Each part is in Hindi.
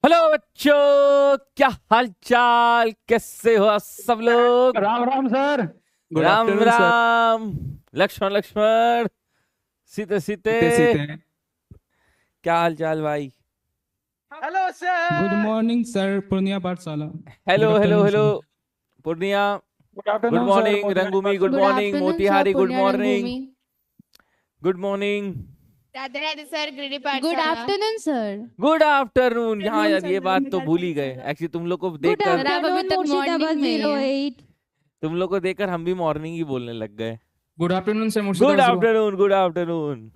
हेलो बच्चों, क्या हाल चाल, कैसे हो आप सब लोग। Ram Ram sir. Good Ram afternoon sir. Ram. Lakshman Lakshman, सीते सीते। सीते सीते। क्या हाल चाल भाई। Hello sir. Good morning sir, Purnia Pathshala. Hello good hello afternoon hello sir. Purnia. Good good afternoon sir, morning Motihari Rangbhoomi, good Pathshala. Good morning afternoon sir, Motihari, good पुण्या morning, Rangbhoomi. Good morning, Radhe Radhe sir, Giridih Pathshala. Good afternoon sir. Good afternoon. हाँ आफ्टरनून यार, सर, ये बात तो नंदलाल भूल ही गए। पाठशाला। एक्चुअली तुम लोग को गुड देखकर, सर, आप अभी आफ्टरनून तक मुर्शिदाबाद मॉर्निंग में ही हैं। 08। तुम लोग को देखकर हम भी मॉर्निंग ही बोलने लग गए। Good afternoon sir, good Murshidabad जिला। Afternoon, good afternoon,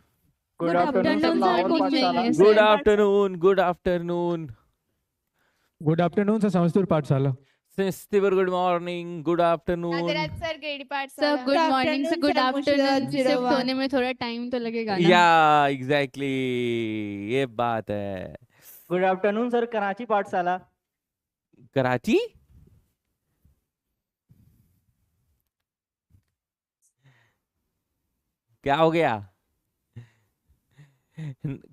good good afternoon sir, afternoon sir, Lahore morning में ही पाठशाला। है good sir. Afternoon, good afternoon. Good afternoon sir, Samastipur Pathshala. Sister good morning, good Radhe afternoon. Radhe sir, Giridih Pathshala. Sir good morning से गुड आफ्टरनून शिफ्ट मुर्शिदाबाद। होने में थोड़ा टाइम तो लगेगा ना। या एग्जैक्टली, ये बात है। गुड आफ्टरनून सर, कराची पाठशाला। कराची। क्या हो गया।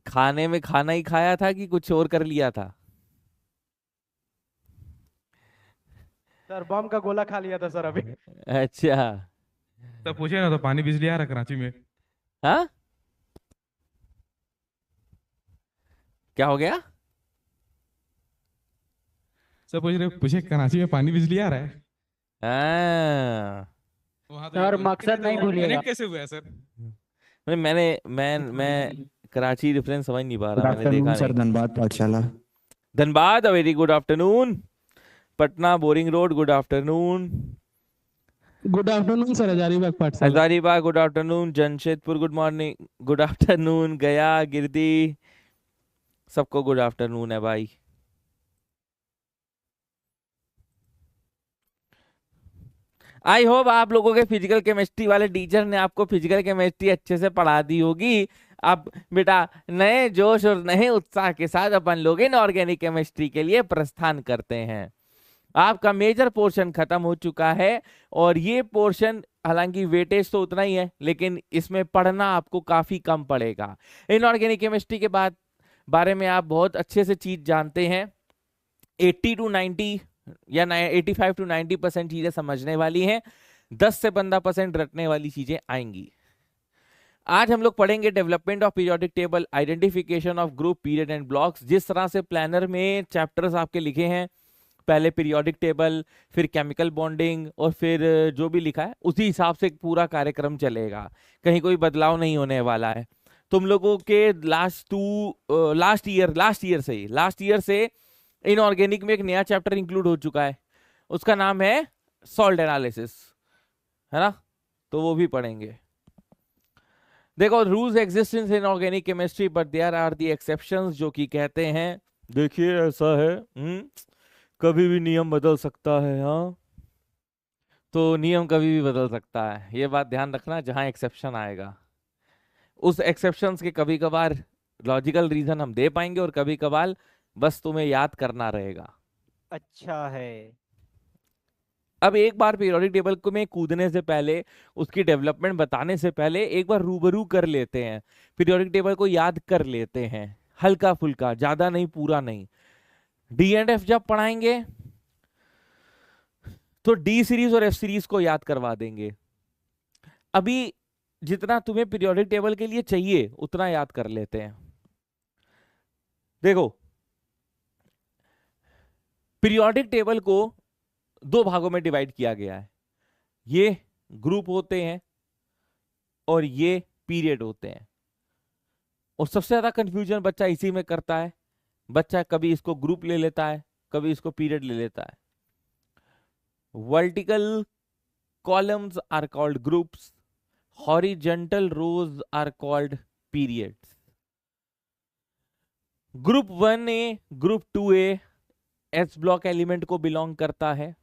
खाने में खाना ही खाया था कि कुछ और कर लिया था। सर बम का गोला खा लिया था सर अभी। अच्छा। तो पूछे ना, तो पानी बिजली आ रहा है कराची में? हाँ, क्या हो गया। सब पूछे कराची में पानी बिजली आ रहा है? हाँ। वहाँ सर, मकसद नहीं भूलिएगा। कनेक्ट कैसे हुआ है सर? मैं कराची रेफरेंस समझ नहीं पा गुड रहा, मैंने देखा आफ्टरनून सर, नहीं। Dhanbad Pathshala. Dhanbad, very good afternoon. Patna Boring Road, good afternoon. Good afternoon sir, Hazaribagh Pathshala. Hazaribagh, good afternoon. Jamshedpur, good morning, good afternoon. Gaya, Giridih, सबको गुड आफ्टरनून है भाई। आई होप आप लोगों के फिजिकल केमिस्ट्री वाले टीचर ने आपको फिजिकल केमिस्ट्री अच्छे से पढ़ा दी होगी। अब बेटा, नए जोश और नए उत्साह के साथ अपन लोग इनऑर्गेनिक केमिस्ट्री के लिए प्रस्थान करते हैं। आपका मेजर पोर्शन खत्म हो चुका है और ये पोर्शन, हालांकि वेटेज तो उतना ही है, लेकिन इसमें पढ़ना आपको काफी कम पड़ेगा। इनऑर्गेनिक केमिस्ट्री के बाद बारे में आप बहुत अच्छे से चीज जानते हैं। 80 to 90 या 85 to 90% चीजें समझने वाली हैं, 10 से 15% रटने वाली चीजें आएंगी। आज हम लोग पढ़ेंगे development of periodic table, identification of group, period and blocks. जिस तरह से प्लानर में चैप्टर्स आपके लिखे हैं, पहले पीरियोडिक टेबल, फिर केमिकल बॉन्डिंग और फिर जो भी लिखा है उसी हिसाब से पूरा कार्यक्रम चलेगा, कहीं कोई बदलाव नहीं होने वाला है। तुम लोगों के लास्ट ईयर से इनऑर्गेनिक में एक नया चैप्टर इंक्लूड हो चुका है, उसका नाम है सॉल्ट एनालिसिस, है ना, तो वो भी पढ़ेंगे। देखो, rules exist in inorganic chemistry but there are the exceptions, जो कि कहते हैं, देखिए ऐसा है, कभी भी नियम बदल सकता है। हाँ, तो नियम कभी भी बदल सकता है, ये बात ध्यान रखना। जहां एक्सेप्शन आएगा, उस एक्सेप्शंस के कभी कभार लॉजिकल रीजन हम दे पाएंगे और कभी कभार बस तुम्हें याद करना रहेगा। अच्छा है। अब एक बार पीरियोडिक टेबल को में कूदने से पहले, उसकी डेवलपमेंट बताने से पहले एक बार रूबरू कर लेते हैं, पीरियोडिक टेबल को याद कर लेते हैं, हल्का फुल्का, ज्यादा नहीं, पूरा नहीं। डी एंड एफ जब पढ़ाएंगे तो डी सीरीज और एफ सीरीज को याद करवा देंगे। अभी जितना तुम्हें पीरियोडिक टेबल के लिए चाहिए उतना याद कर लेते हैं। देखो, पीरियोडिक टेबल को दो भागों में डिवाइड किया गया है। ये ग्रुप होते हैं और ये पीरियड होते हैं। और सबसे ज्यादा कंफ्यूजन बच्चा इसी में करता है। बच्चा कभी इसको ग्रुप ले लेता है, कभी इसको पीरियड ले लेता है। Vertical columns are called groups, horizontal rows are called periods. Group 1A, group 2A S block element को बिलोंग करता है।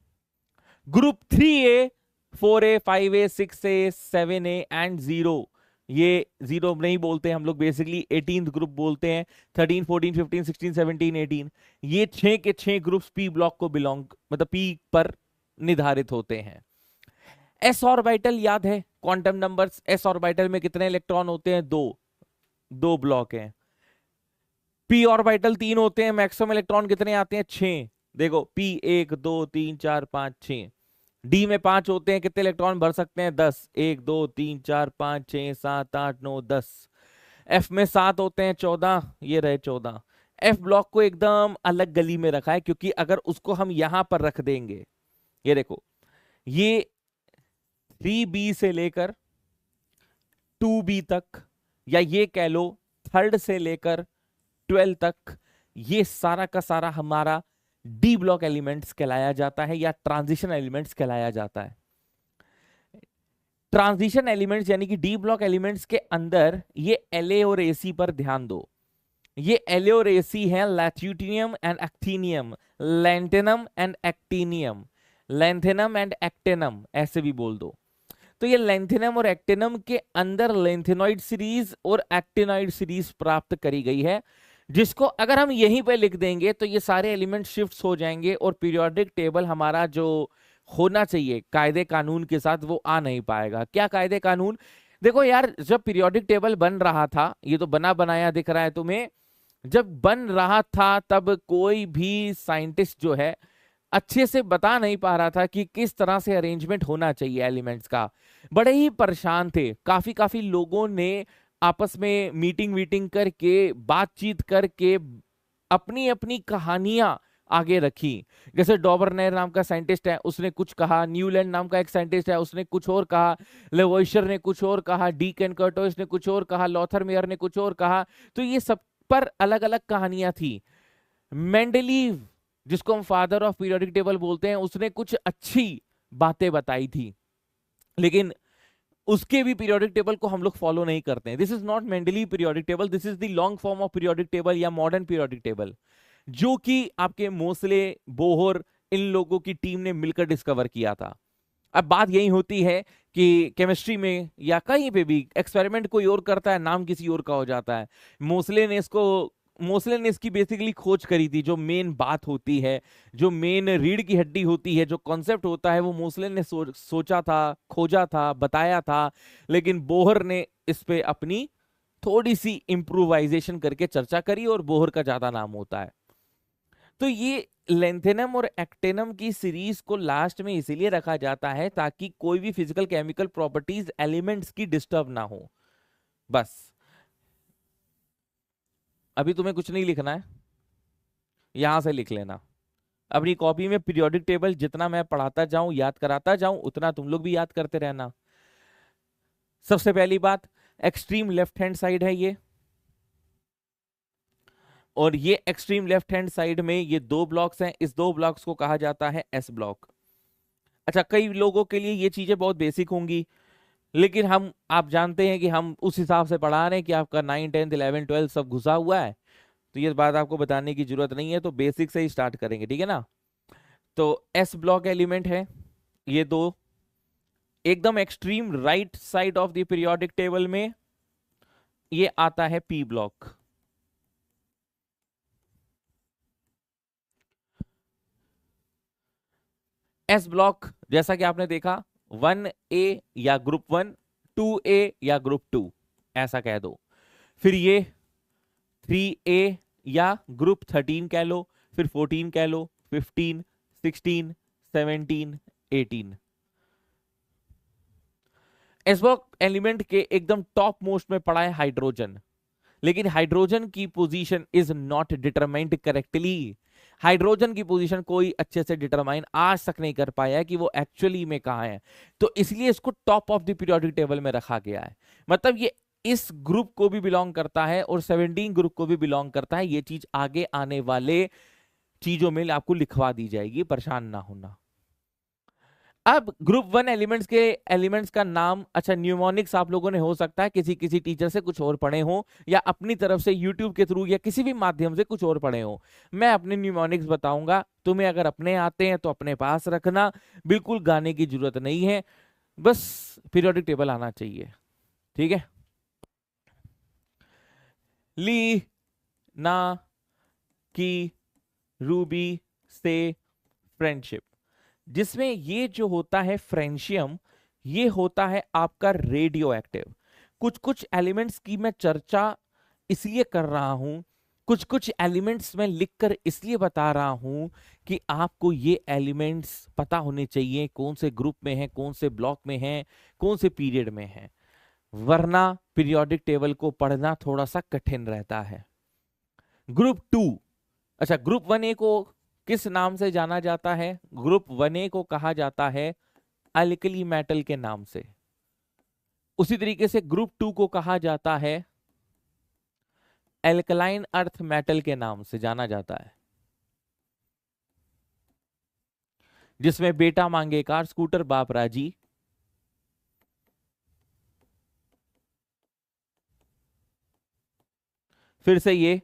Group 3A, 4A, 5A, 6A, 7A and 0, ये 0 नहीं बोलते हम लोग, बेसिकली 18th ग्रुप बोलते हैं। 13, 14, 15, 16, 17, 18, ये 6 के 6 ग्रुप्स पी ब्लॉक को बिलोंग, मतलब पी पर निर्धारित होते हैं। एस ऑर्बिटल याद है, क्वांटम नंबर्स। एस ऑर्बिटल में कितने इलेक्ट्रॉन होते हैं? दो ब्लॉक हैं। पी ऑर्बिटल 3 होते हैं, मैक्सिमम इलेक्ट्रॉन कितने आते हैं? 6। देखो पी 1 2 3 4 5 6। डी में 5 होते हैं, कितने इलेक्ट्रॉन भर सकते हैं? 10। 1 2 3 4 5 6 7 8 9 10। एफ में 7 होते हैं, 14, ये रहे 14। एफ ब्लॉक को एकदम अलग गली में रखा है, क्योंकि अगर उसको हम यहां पर रख देंगे, ये देखो, ये 3B से लेकर 2B तक, या ये कह लो 3rd से लेकर 12 तक, ये सारा का सारा हमारा डी ब्लॉक एलिमेंट्स कहलाया जाता है, या ट्रांजिशन एलिमेंट्स कहलाया जाता है। ट्रांजिशन एलिमेंट्स यानी कि डी ब्लॉक एलिमेंट्स के अंदर ये La और Ac पर ध्यान दो। ये La और Ac है लैट्यूटिनियम and actinium, lanthanum and actinium, lanthanum and actinium, ऐसे भी बोल दो। तो ये लैंथेनम और एक्टेनम के अंदर लैंथेनॉइड सीरीज और एक्टिनॉइड सीरीज प्राप्त करी गई है, जिसको अगर हम यहीं पे लिख देंगे तो ये सारे एलिमेंट शिफ्ट हो जाएंगे और पीरियोडिक टेबल हमारा जो होना चाहिए कायदे कानून के साथ वो आ नहीं पाएगा। क्या कायदे कानून? देखो यार, जब पीरियोडिक टेबल बन रहा था, ये तो बना बनाया दिख रहा है तुम्हें, जब बन रहा था तब कोई भी साइंटिस्ट जो है अच्छे से बता नहीं पा रहा था कि किस तरह से अरेंजमेंट होना चाहिए एलिमेंट्स का। बड़े ही परेशान थे, काफी लोगों ने आपस में मीटिंग वीटिंग करके, बातचीत करके अपनी अपनी कहानियां आगे रखी। जैसे डॉबरनेर नाम का साइंटिस्ट है, उसने कुछ कहा, न्यूलैंड नाम का एक साइंटिस्ट है, उसने कुछ और कहा, लेवोइशर ने कुछ और कहा, डी कैनकर्टोस ने कुछ और कहा, लॉथरमेयर ने कुछ और कहा। तो ये सब पर अलग अलग कहानियां थी। मेंडलीव, जिसको हम फादर ऑफ पीरियोडिक टेबल बोलते हैं, उसने कुछ अच्छी बातें बताई थी, लेकिन उसके भी पीरियोडिक टेबल को हम लोग फॉलो नहीं करते हैं। This is not Mendeleev periodic table, this is the long form of periodic table या मॉडर्न पीरियोडिक टेबल, जो कि आपके मोसले, बोहर, इन लोगों की टीम ने मिलकर डिस्कवर किया था। अब बात यही होती है कि केमिस्ट्री में या कहीं पे भी एक्सपेरिमेंट कोई और करता है, नाम किसी और का हो जाता है। मोसले ने इसकी बेसिकली खोज करी थी। जो मेन बात होती है, जो मेन रीढ़ की हड्डी होती है, जो कॉन्सेप्ट होता है, वो मोसले ने सोचा था, खोजा था, बताया था, लेकिन बोहर ने इस पे अपनी थोड़ी सी इंप्रूवाइजेशन करके चर्चा करी और बोहर का ज्यादा नाम होता है। तो ये लेंथेनम और एक्टेनम की सीरीज को लास्ट में इसीलिए रखा जाता है ताकि कोई भी फिजिकल केमिकल प्रॉपर्टीज एलिमेंट्स की डिस्टर्ब ना हो। बस अभी तुम्हें कुछ नहीं लिखना है, यहां से लिख लेना अपनी कॉपी में। पीरियोडिक टेबल जितना मैं पढ़ाता जाऊं, याद कराता जाऊं, उतना तुम लोग भी याद करते रहना। सबसे पहली बात, एक्सट्रीम लेफ्ट हैंड साइड है ये, और ये एक्सट्रीम लेफ्ट हैंड साइड में ये 2 ब्लॉक्स हैं। इस 2 ब्लॉक्स को कहा जाता है एस ब्लॉक। अच्छा, कई लोगों के लिए ये चीजें बहुत बेसिक होंगी, लेकिन आप जानते हैं कि हम उस हिसाब से पढ़ा रहे हैं कि आपका 9, 10, 11, 12 सब घुसा हुआ है, तो ये बात आपको बताने की जरूरत नहीं है। तो बेसिक से ही स्टार्ट करेंगे, ठीक है ना। तो एस ब्लॉक एलिमेंट है ये 2, एकदम extreme right side of the periodic table में ये आता है पी ब्लॉक। एस ब्लॉक जैसा कि आपने देखा 1A या ग्रुप 1, 2A या ग्रुप 2, ऐसा कह दो। फिर ये 3A या ग्रुप 13 कह लो, फिर 14 कह लो, 15, 16, 17, 18। एस ब्लॉक एलिमेंट के एकदम टॉप मोस्ट में पड़ा है हाइड्रोजन, लेकिन हाइड्रोजन की position is not determined correctly. Hydrogen की पोजीशन कोई अच्छे से डिटरमाइन आज तक नहीं कर पाया है कि वो एक्चुअली में कहां है, तो इसलिए इसको top of the periodic table में रखा गया है। मतलब ये इस ग्रुप को भी बिलोंग करता है और 17 ग्रुप को भी बिलोंग करता है। ये चीज आगे आने वाले चीजों में आपको लिखवा दी जाएगी, परेशान ना होना। अब ग्रुप 1 एलिमेंट्स का नाम, अच्छा न्यूमोनिक्स आप लोगों ने हो सकता है किसी टीचर से कुछ और पढ़े हो, या अपनी तरफ से यूट्यूब के थ्रू या किसी भी माध्यम से कुछ और पढ़े हो। मैं अपने न्यूमोनिक्स बताऊंगा, तुम्हें अगर अपने आते हैं तो अपने पास रखना, बिल्कुल गाने की जरूरत नहीं है, बस पीरियोडिक टेबल आना चाहिए, ठीक है। ली ना की रूबी से फ्रेंडशिप, जिसमें ये जो होता है फ्रेंशियम, ये होता है आपका रेडियो एक्टिव। कुछ एलिमेंट्स की मैं चर्चा इसलिए कर रहा हूं कुछ कुछ एलिमेंट्स मैं लिखकर इसलिए बता रहा हूं कि आपको ये एलिमेंट्स पता होने चाहिए, कौन से ग्रुप में है, कौन से ब्लॉक में है, कौन से पीरियड में है, वरना पीरियोडिक टेबल को पढ़ना थोड़ा सा कठिन रहता है। ग्रुप 2, अच्छा ग्रुप 1A को किस नाम से जाना जाता है? ग्रुप 1A को कहा जाता है अल्कली मेटल के नाम से। उसी तरीके से ग्रुप 2 को कहा जाता है एल्कलाइन अर्थ मेटल के नाम से जाना जाता है, जिसमें बेटा मांगे कार स्कूटर बाप राजी। फिर से ये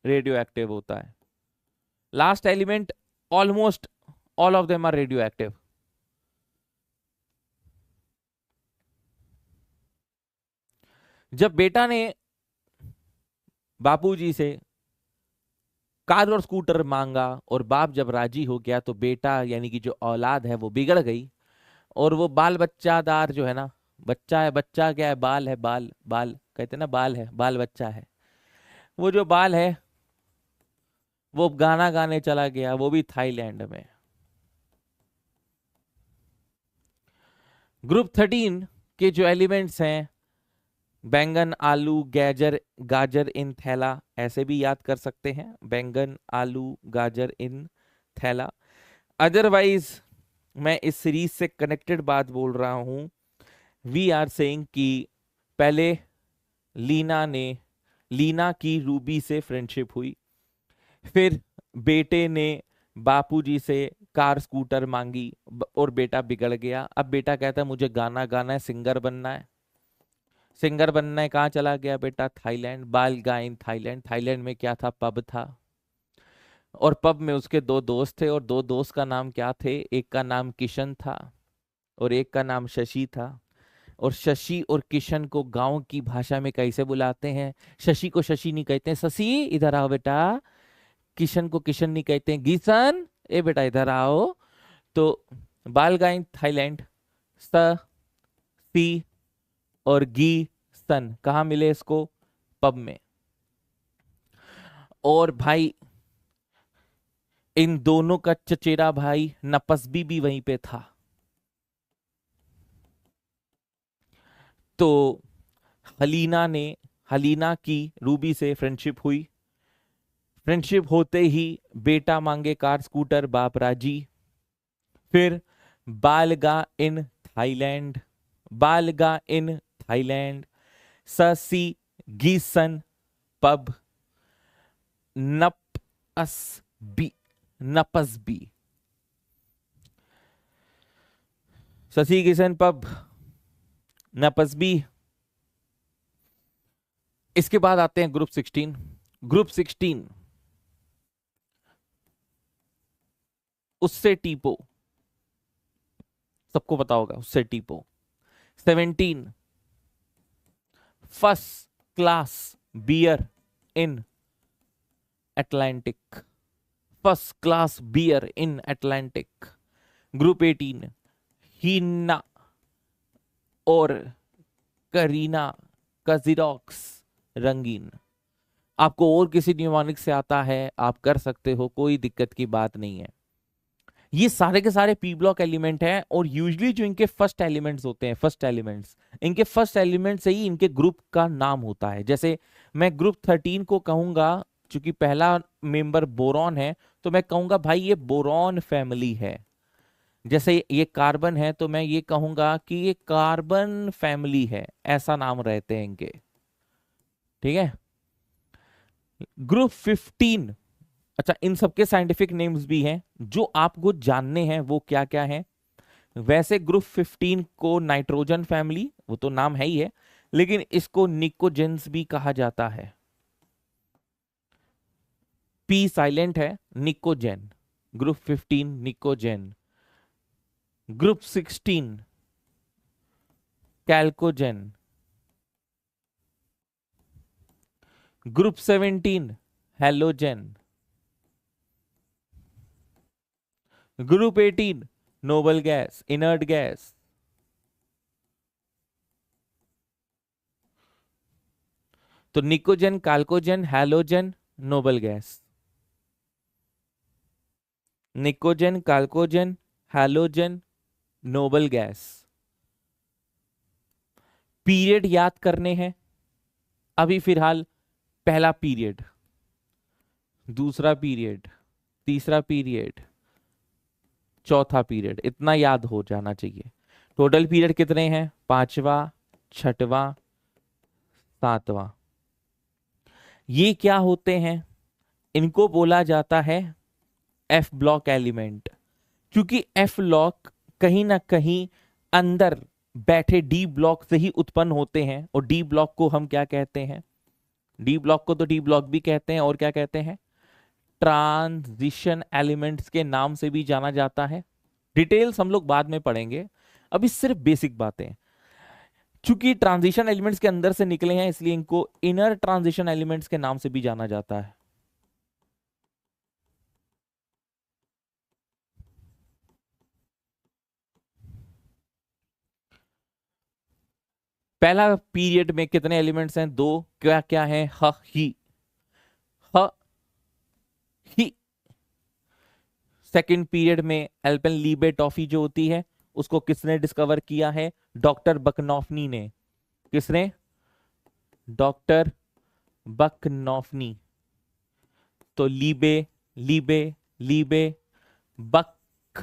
रेडियो एक्टिव होता है। Last element, almost all of them are radio active. जब बेटा ने बापूजी से कार और स्कूटर मांगा और बाप जब राजी हो गया, तो बेटा यानी कि जो औलाद है वो बिगड़ गई, और वो बाल बच्चादार जो है ना, बच्चा है, बच्चा क्या है, बाल है, बाल बाल कहते हैं ना, बाल है, बाल बच्चा है, वो जो बाल है वो गाना गाने चला गया, वो भी थाईलैंड में। ग्रुप 13 के जो एलिमेंट्स हैं, बैंगन, आलू, गाजर इन थैला, ऐसे भी याद कर सकते हैं, बैंगन, आलू, गाजर इन थैला। अदरवाइज मैं इस सीरीज से कनेक्टेड बात बोल रहा हूं। वी आर सेइंग कि पहले लीना की रूबी से फ्रेंडशिप हुई, फिर बेटे ने बापूजी से कार स्कूटर मांगी और बेटा बिगड़ गया। अब बेटा कहता है मुझे गाना गाना है, सिंगर बनना है। सिंगर बनना है, कहाँ चला गया बेटा? थाईलैंड। बाल गाइन थाईलैंड। थाईलैंड में क्या था? पब था, और पब में उसके 2 दोस्त थे, और 2 दोस्त का नाम क्या थे? एक का नाम किशन था और एक का नाम शशि था। और शशि और किशन को गांव की भाषा में कैसे बुलाते हैं? शशि को शशि नहीं कहते हैं, शशि इधर आओ बेटा। किशन को किशन नहीं कहते हैं, गीसन ए बेटा इधर आओ। तो बालगाइन थाईलैंड, सी और गी सन कहाँ मिले इसको? पब में। और भाई इन दोनों का चचेरा भाई नपसबी भी वहीं पे था। तो हलीना की रूबी से फ्रेंडशिप हुई। फ्रेंडशिप होते ही बेटा मांगे कार स्कूटर बाप राजी। फिर बालगा इन थाईलैंड, ससी गीसन पब, नपसबी, ससी गीसन पब, नपसबी। इसके बाद आते हैं ग्रुप 16। ग्रुप 16 उससे टीपो, सबको पता होगा उससे टीपो। 17 फर्स्ट क्लास बियर इन अटलांटिक, फर्स्ट क्लास बियर इन अटलांटिक। ग्रुप 18 हीना और करीना कजिरॉक्स रंगीन। आपको और किसी न्यूमोनिक से आता है आप कर सकते हो, कोई दिक्कत की बात नहीं है। ये सारे के सारे पी ब्लॉक एलिमेंट हैं, और यूजुअली जो इनके फर्स्ट एलिमेंट्स होते हैं, इनके फर्स्ट एलिमेंट से ही इनके ग्रुप का नाम होता है। जैसे मैं ग्रुप 13 को कहूंगा, चूंकि पहला मेंबर बोरॉन है, तो मैं कहूंगा भाई ये बोरॉन फैमिली है। जैसे ये कार्बन है, तो मैं ये कहूंगा कि ये कार्बन फैमिली है, ऐसा नाम रहते हैं इनके। ठीक है। ग्रुप 15, अच्छा इन सबके साइंटिफिक नेम्स भी हैं जो आपको जानने हैं, वो क्या क्या हैं। वैसे ग्रुप 15 को नाइट्रोजन फैमिली, वो तो नाम है ही है, लेकिन इसको निकोजेंस भी कहा जाता है। पी साइलेंट है, pnictogen. Group 15 pnictogen. Group 16 chalcogen. Group 17 halogen. Group 18 noble gas, inert gas. तो pnictogen, chalcogen, halogen, noble gas. Pnictogen, chalcogen, halogen, noble gas. Period याद करने हैं अभी फिलहाल। पहला पीरियड, दूसरा पीरियड, तीसरा पीरियड, चौथा पीरियड, इतना याद हो जाना चाहिए। टोटल पीरियड कितने हैं? पांचवा, छठवां, सातवां। ये क्या होते हैं? इनको बोला जाता है एफ ब्लॉक एलिमेंट, क्योंकि एफ ब्लॉक कहीं ना कहीं अंदर बैठे डी ब्लॉक से ही उत्पन्न होते हैं। और डी ब्लॉक को हम क्या कहते हैं? डी ब्लॉक को तो डी ब्लॉक भी कहते हैं, और क्या कहते हैं? ट्रांजिशन एलिमेंट्स के नाम से भी जाना जाता है। डिटेल्स हम लोग बाद में पढ़ेंगे, अभी सिर्फ बेसिक बातें। चूंकि ट्रांजिशन एलिमेंट्स के अंदर से निकले हैं, इसलिए इनको इनर ट्रांजिशन एलिमेंट्स के नाम से भी जाना जाता है। पहला पीरियड में कितने एलिमेंट्स हैं? दो। क्या क्या है? ह ही, ह ही। सेकेंड पीरियड में एल्पेनलीबे टॉफी जो होती है, उसको किसने डिस्कवर किया है? डॉक्टर बकनॉफनी ने। किसने? डॉक्टर बकनॉफनी। तो लीबे, लीबे, लीबे, बकनॉफनी,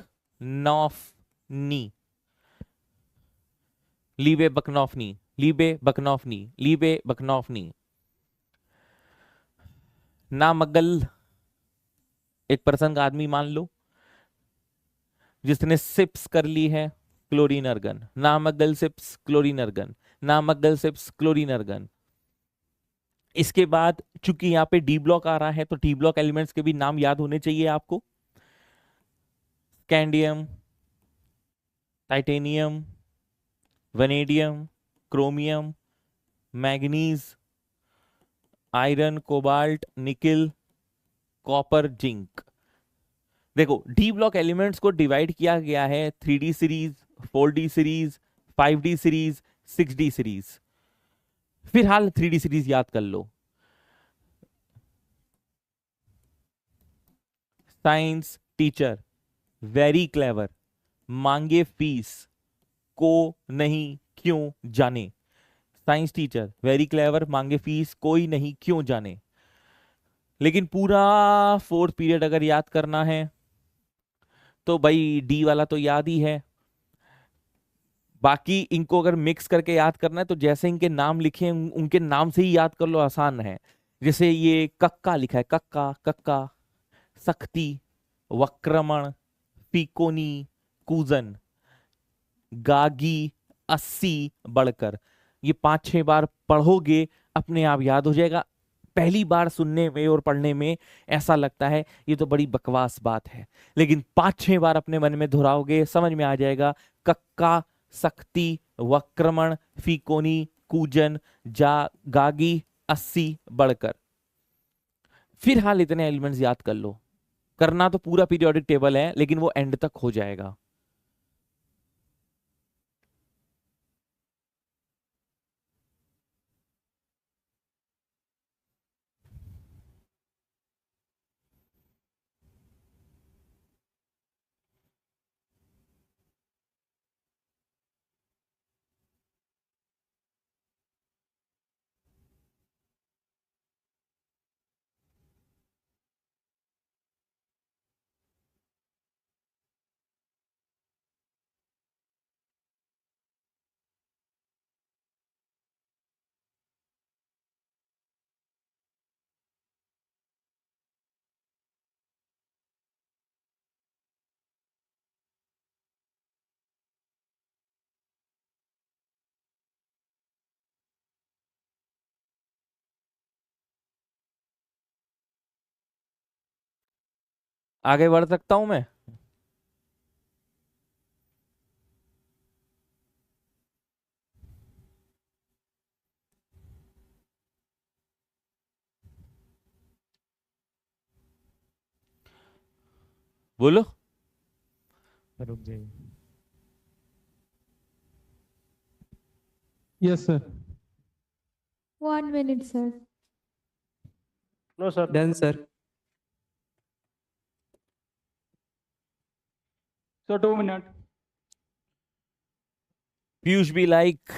लीबे बकनॉफनी, लीबे बकनॉफनी, लीबे बकनॉफनी। नामगल एक पर्सन का आदमी मान लो, जिसने सिप्स कर ली है क्लोरीन अर्गन। नामगल सिप्स क्लोरीन अर्गन, नामगल सिप्स क्लोरीन अर्गन। इसके बाद चूंकि यहाँ पे डी ब्लॉक आ रहा है, तो डी ब्लॉक एलिमेंट्स के भी नाम याद होने चाहिए आपको। Scandium, titanium, vanadium, chromium, manganese, iron, cobalt, nickel, copper, zinc. देखो, डी ब्लॉक एलिमेंट्स को डिवाइड किया गया है 3D series, 4D series, 5D series, 6D series. फिलहाल 3D सीरीज याद कर लो। साइंस टीचर वेरी क्लेवर, मांगे फीस, को नहीं क्यों जाने। साइंस टीचर वेरी क्लेवर, मांगे फीस, कोई नहीं क्यों जाने। लेकिन पूरा फोर्थ पीरियड अगर याद करना है तो भाई डी वाला तो याद ही है। बाकी इनको अगर मिक्स करके याद करना है तो जैसे इनके नाम लिखे हैं उनके नाम से ही याद कर लो, आसान है। जैसे ये कक्का लिखा है, कक्का, कक्का, सख्ती, वक्रमण, फीकोनी, कूजन, गागी, 80, बढ़कर। ये 5-6 बार पढ़ोगे अपने आप याद हो जाएगा। पहली बार सुनने में और पढ़ने में ऐसा लगता है ये तो बड़ी बकवास बात है, लेकिन 5-6 बार अपने मन में दोहराओगे समझ में आ जाएगा। कक्का, सख्ती, वक्रमण, फीकोनी, कूजन, गागी, 80, बढ़कर। फिलहाल इतने एलिमेंट्स याद कर लो। करना तो पूरा पीरियोडिक टेबल है, लेकिन वो एंड तक हो जाएगा। आगे बढ़ सकता हूं मैं? बोलो। रुक जाइए। Yes sir. 1 minute, sir. No sir. Done sir. Sir 2 minute. Piyush भी लाइक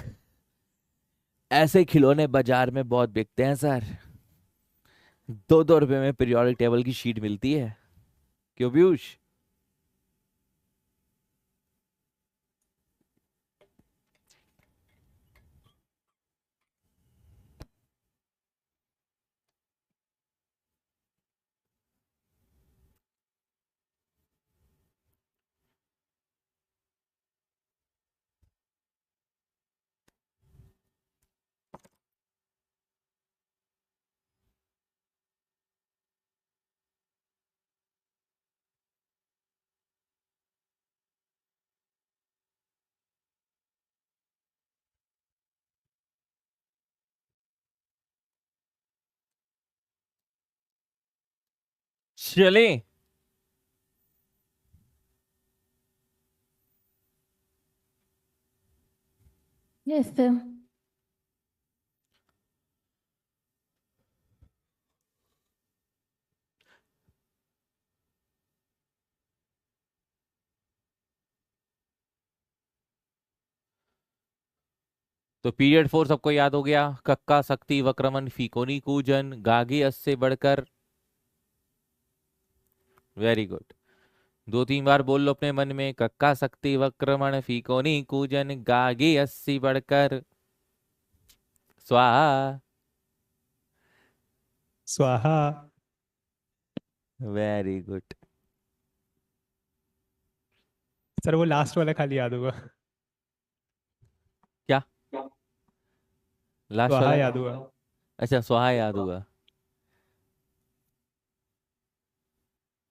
ऐसे खिलौने बाजार में बहुत बिकते हैं सर। 2-2 रुपए में पीरियोडिक टेबल की शीट मिलती है। क्यों पीयूष? चले यस सर। तो पीरियड 4 सबको याद हो गया। कक्का शक्ति वक्रमण फीकोनी कूजन गागे अस से बढ़कर। Very good. 2-3 बार बोल लो अपने मन में। कक्का शक्ति वक्रमण फीकोनी कूजन गागे अस्सी बढ़कर। स्वाहा। स्वाहा। Very good. सर वो लास्ट वाला खाली याद होगा। क्या लास्ट स्वाहा वाला? याद हुआ। अच्छा स्वाहा याद होगा।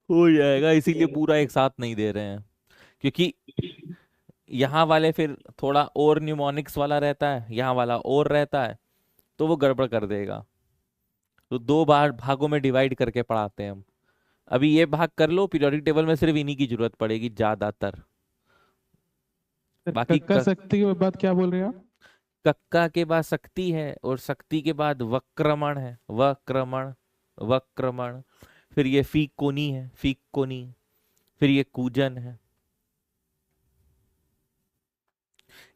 हो जाएगा, इसीलिए पूरा एक साथ नहीं दे रहे हैं, क्योंकि यहाँ वाले फिर थोड़ा और न्यूमोनिक्स वाला रहता है, यहाँ वाला और रहता है, तो वो गड़बड़ कर देगा। तो 2 बार भागों में डिवाइड करके पढ़ाते हैं हम। अभी ये भाग कर लो, पीरियोडिक टेबल में सिर्फ इन्हीं की जरूरत पड़ेगी ज्यादातर। बाकी कक्का शक्ति के बाद क्या बोल रहे हैं आप? कक्का के बाद शक्ति है और शक्ति के बाद वक्रमण है। वक्रमण वक्रमण। फिर ये फीकोनी है, फीकोनी। फिर ये कूजन है।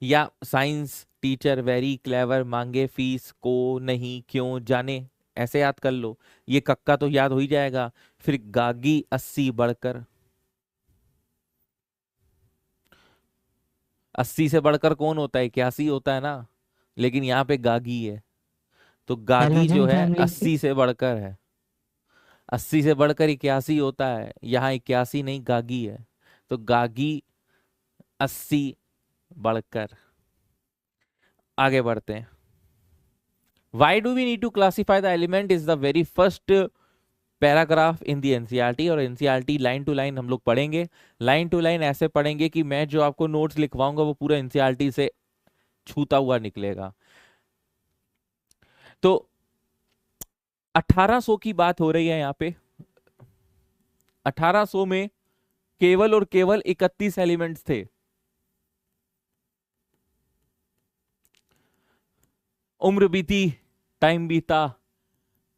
या साइंस टीचर वेरी क्लेवर मांगे फीस को नहीं क्यों जाने, ऐसे याद कर लो। ये कक्का तो याद हो ही जाएगा। फिर गागी 80 बढ़कर। 80 से बढ़कर कौन होता है? 81 होता है ना, लेकिन यहाँ पे गागी है, तो गागी जो है 80 से बढ़कर है। 80 से बढ़कर 81 होता है, यहाँ 81 नहीं गागी है, तो गागी 80 बढ़कर। आगे बढ़ते हैं। Why do we need to classify the element is the very first paragraph in the NCERT. और एनसीईआरटी लाइन टू लाइन हम लोग पढ़ेंगे। लाइन टू लाइन ऐसे पढ़ेंगे कि मैं जो आपको नोट्स लिखवाऊंगा वो पूरा एनसीईआरटी से छूता हुआ निकलेगा। तो 1800 की बात हो रही है यहाँ पे। 1800 में केवल और केवल 31 एलिमेंट्स थे। उम्र बीती, टाइम बीता,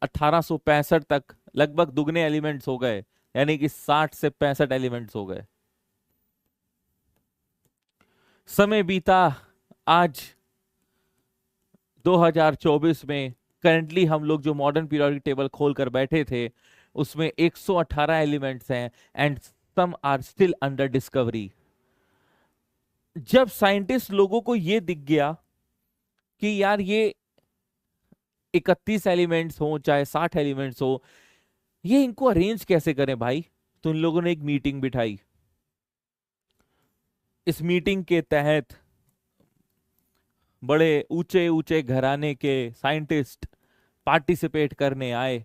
1865 तक लगभग दुगने एलिमेंट्स हो गए, यानी कि 60 से 65 एलिमेंट्स हो गए। समय बीता, आज 2024 में करंटली हम लोग जो मॉडर्न पीरियोडिक टेबल खोलकर बैठे थे उसमें 118 एलिमेंट्स हैं and some are still under discovery. जब साइंटिस्ट लोगों को यह दिख गया कि यार ये 31 एलिमेंट्स हो चाहे 60 एलिमेंट्स हो, ये इनको अरेंज कैसे करें भाई, तो इन लोगों ने एक मीटिंग बिठाई। इस मीटिंग के तहत बड़े ऊंचे ऊंचे घराने के साइंटिस्ट पार्टिसिपेट करने आए।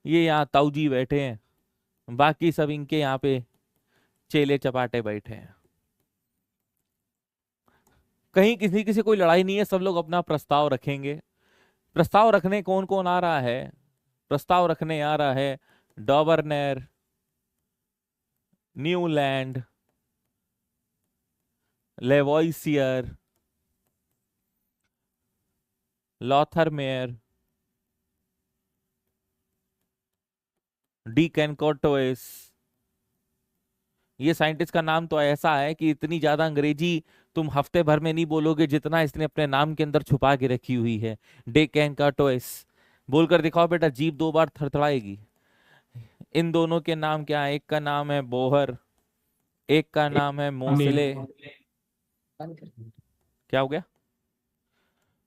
ये यहाँ ताऊजी बैठे हैं, बाकी सब इनके यहाँ पे चेले चपाटे बैठे हैं। कहीं किसी किसी कोई लड़ाई नहीं है, सब लोग अपना प्रस्ताव रखेंगे। प्रस्ताव रखने कौन कौन आ रहा है? प्रस्ताव रखने आ रहा है डॉबरनेर, न्यूलैंड, लेवॉइसियर, लॉथरमेयर, डी कैनकोटोइस। ये साइंटिस्ट का नाम तो ऐसा है कि इतनी ज्यादा अंग्रेजी तुम हफ्ते भर में नहीं बोलोगे जितना इसने अपने नाम के अंदर छुपा के रखी हुई है। डे कैनकोटोइस बोलकर दिखाओ बेटा, जीभ 2 बार थरथराएगी। इन दोनों के नाम क्या है? एक का नाम है बोहर, एक का नाम है मोसले। क्या हो गया?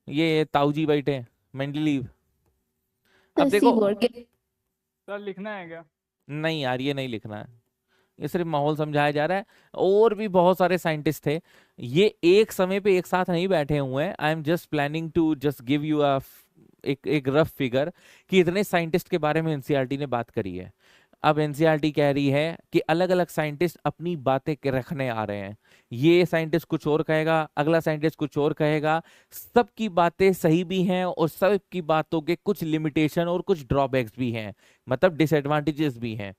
ये ताऊजी बैठे हैं, मेंडलीव। अब देखो, सर लिखना है क्या? नहीं यार ये नहीं लिखना है, ये सिर्फ माहौल समझाया जा रहा है। और भी बहुत सारे साइंटिस्ट थे, ये एक समय पे एक साथ नहीं बैठे हुए हैं। I am just planning to just give you एक रफ फिगर कि इतने साइंटिस्ट के बारे में एनसीईआरटी ने बात करी है। अब एनसीईआरटी कह रही है कि अलग अलग साइंटिस्ट अपनी बातें रखने आ रहे हैं। ये साइंटिस्ट कुछ और कहेगा, अगला साइंटिस्ट कुछ और कहेगा। सबकी बातें सही भी हैं और सबकी बातों के कुछ लिमिटेशन और कुछ ड्रॉबैक्स भी हैं, मतलब डिसएडवांटेजेस भी हैं।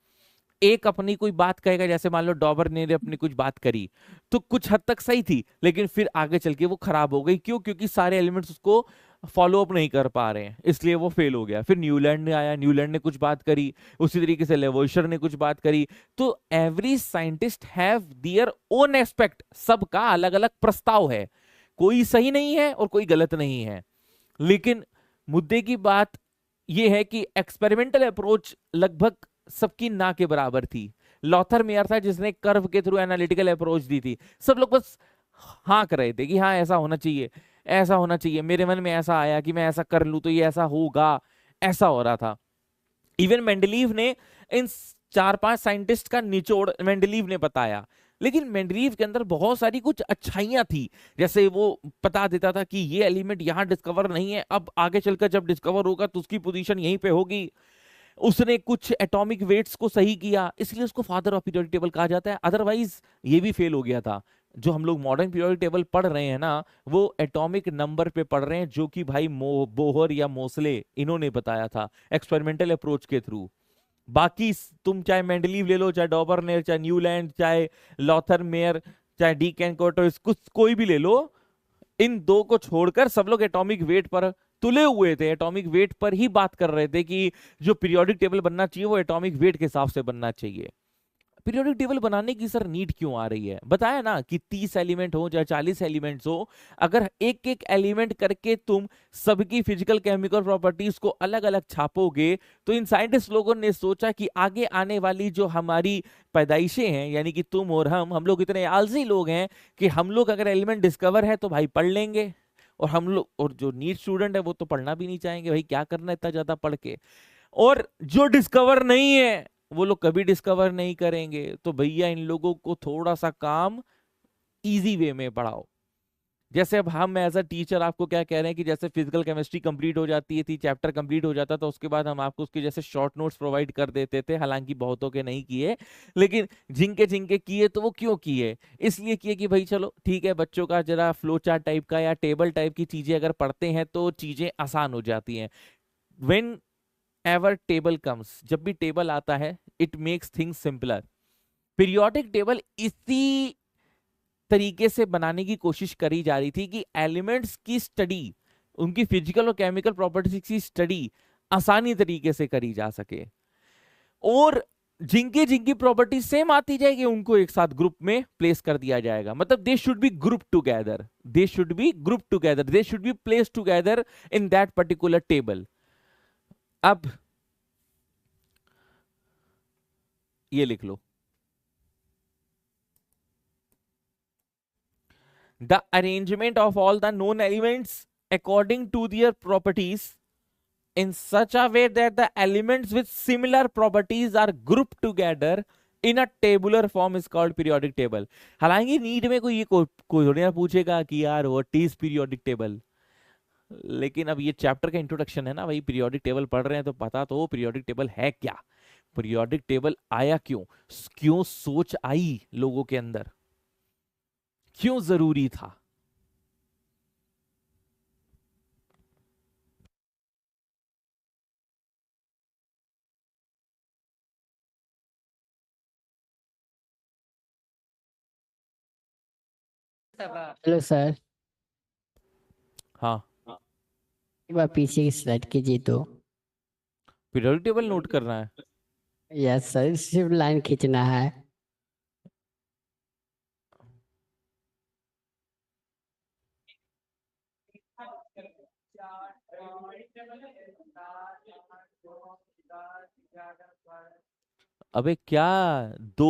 एक अपनी कोई बात कहेगा, जैसे मान लो डॉबर ने अपनी कुछ बात करी तो कुछ हद तक सही थी, लेकिन फिर आगे चल के वो खराब हो गई। क्यों? क्योंकि सारे एलिमेंट्स उसको फॉलो अप नहीं कर पा रहे हैं, इसलिए वो फेल हो गया। फिर न्यूलैंड ने आया, न्यूलैंड ने कुछ बात करी, उसी तरीके से लेवोइशर ने कुछ बात करी। तो every scientist have their own aspect, सबका अलग अलग प्रस्ताव है, कोई सही नहीं है और कोई गलत नहीं है। लेकिन मुद्दे की बात यह है कि एक्सपेरिमेंटल अप्रोच लगभग सबकी ना के बराबर थी। लॉथर मेयर था जिसने कर्व के थ्रू एनालिटिकल अप्रोच दी थी। सब लोग बस हाँ कर रहे थे कि हाँ ऐसा होना चाहिए, ऐसा होना चाहिए, मेरे मन में ऐसा आया कि मैं ऐसा कर लूं तो ये ऐसा होगा, ऐसा हो रहा था। इवन मेंडलीव ने इन 4-5 साइंटिस्ट का निचोड़ मेंडलीव ने बताया, लेकिन मेंडलीव के अंदर बहुत सारी कुछ अच्छाइयां थी। जैसे वो बता देता था कि ये एलिमेंट यहां डिस्कवर नहीं है, अब आगे चलकर जब डिस्कवर होगा तो उसकी पोजीशन यहीं पे होगी। उसने कुछ एटॉमिक वेट्स को सही किया, इसलिए उसको फादर ऑफ पीरियोडिक टेबल कहा जाता है। अदरवाइज ये भी फेल हो गया था। जो हम लोग मॉडर्न पीरियोडिक टेबल पढ़ रहे हैं ना, वो एटॉमिक नंबर पे पढ़ रहे हैं, जो कि भाई बोहर या मोसले इन्होंने बताया था एक्सपेरिमेंटल अप्रोच के थ्रू। बाकी तुम चाहे मेंडलीव ले लो, चाहे डॉबरनेर, चाहे न्यूलैंड, चाहे लॉथर मेयर, चाहे डी कैनकोटोइस, कुछ कोई भी ले लो, इन दो को छोड़कर सब लोग एटॉमिक वेट पर तुले हुए थे, एटॉमिक वेट पर ही बात कर रहे थे कि जो पीरियोडिक टेबल बनना चाहिए वो एटॉमिक वेट के हिसाब से बनना चाहिए। पीरियोडिक टेबल बनाने की सर नीड क्यों आ रही है? बताया ना कि 30 एलिमेंट हो चाहे 40 एलिमेंट्स हो, अगर एक एक एलिमेंट करके तुम सबकी फिजिकल केमिकल प्रॉपर्टीज को अलग अलग छापोगे, तो इन साइंटिस्ट लोगों ने सोचा कि आगे आने वाली जो हमारी पैदाइशें हैं, यानी कि तुम और हम लोग इतने आलसी लोग हैं कि हम लोग अगर एलिमेंट डिस्कवर है तो भाई पढ़ लेंगे, और हम लोग, और जो नीट स्टूडेंट है वो तो पढ़ना भी नहीं चाहेंगे, भाई क्या करना इतना ज्यादा पढ़ के। और जो डिस्कवर नहीं है वो लोग कभी डिस्कवर नहीं करेंगे। तो भैया इन लोगों को थोड़ा सा काम इजी वे में पढ़ाओ। जैसे अब हम एज अ टीचर आपको क्या कह रहे हैं कि जैसे फिजिकल केमिस्ट्री कंप्लीट हो जाती थी, चैप्टर कंप्लीट हो जाता था, उसके बाद हम आपको उसके जैसे शॉर्ट नोट्स प्रोवाइड कर देते थे। हालांकि बहुतों के नहीं किए, लेकिन जिनके जिनके किए तो वो क्यों किए? इसलिए किए कि भाई चलो ठीक है, बच्चों का जरा फ्लो चार्ट टाइप का या टेबल टाइप की चीजें अगर पढ़ते हैं तो चीजें आसान हो जाती हैं। व्हेन एवर टेबल कम्स, जब भी टेबल आता है, it makes things simpler. Periodic table इसी तरीके से बनाने की कोशिश करी जा रही थी कि एलिमेंट्स की स्टडी, उनकी फिजिकल और केमिकल प्रॉपर्टीज की स्टडी आसानी तरीके से करी जा सके, और जिनकी जिनकी प्रॉपर्टी सेम आती जाएगी उनको एक साथ ग्रुप में प्लेस कर दिया जाएगा। मतलब they should be group together, they should be group together, they should be place together in that particular table. अब ये लिख लो, the arrangement of all the known elements according to their properties in such a way that the elements with similar properties are grouped together in a tabular form is called periodic table। हालांकि नीट में कोई थोड़ी ना पूछेगा कि यार व्हाट इज पीरियोडिक टेबल, लेकिन अब ये चैप्टर का इंट्रोडक्शन है ना भाई, पीरियोडिक टेबल पढ़ रहे हैं तो पता तो पीरियोडिक टेबल है क्या, पीरियोडिक टेबल आया क्यों, क्यों सोच आई लोगों के अंदर, क्यों जरूरी था। हेलो सर, हाँ, एक बार पीछे की स्लाइड कीजिए तो। पीरियोडिक टेबल नोट करना है। यस सर, सिर्फ लाइन खींचना है। अबे क्या, 2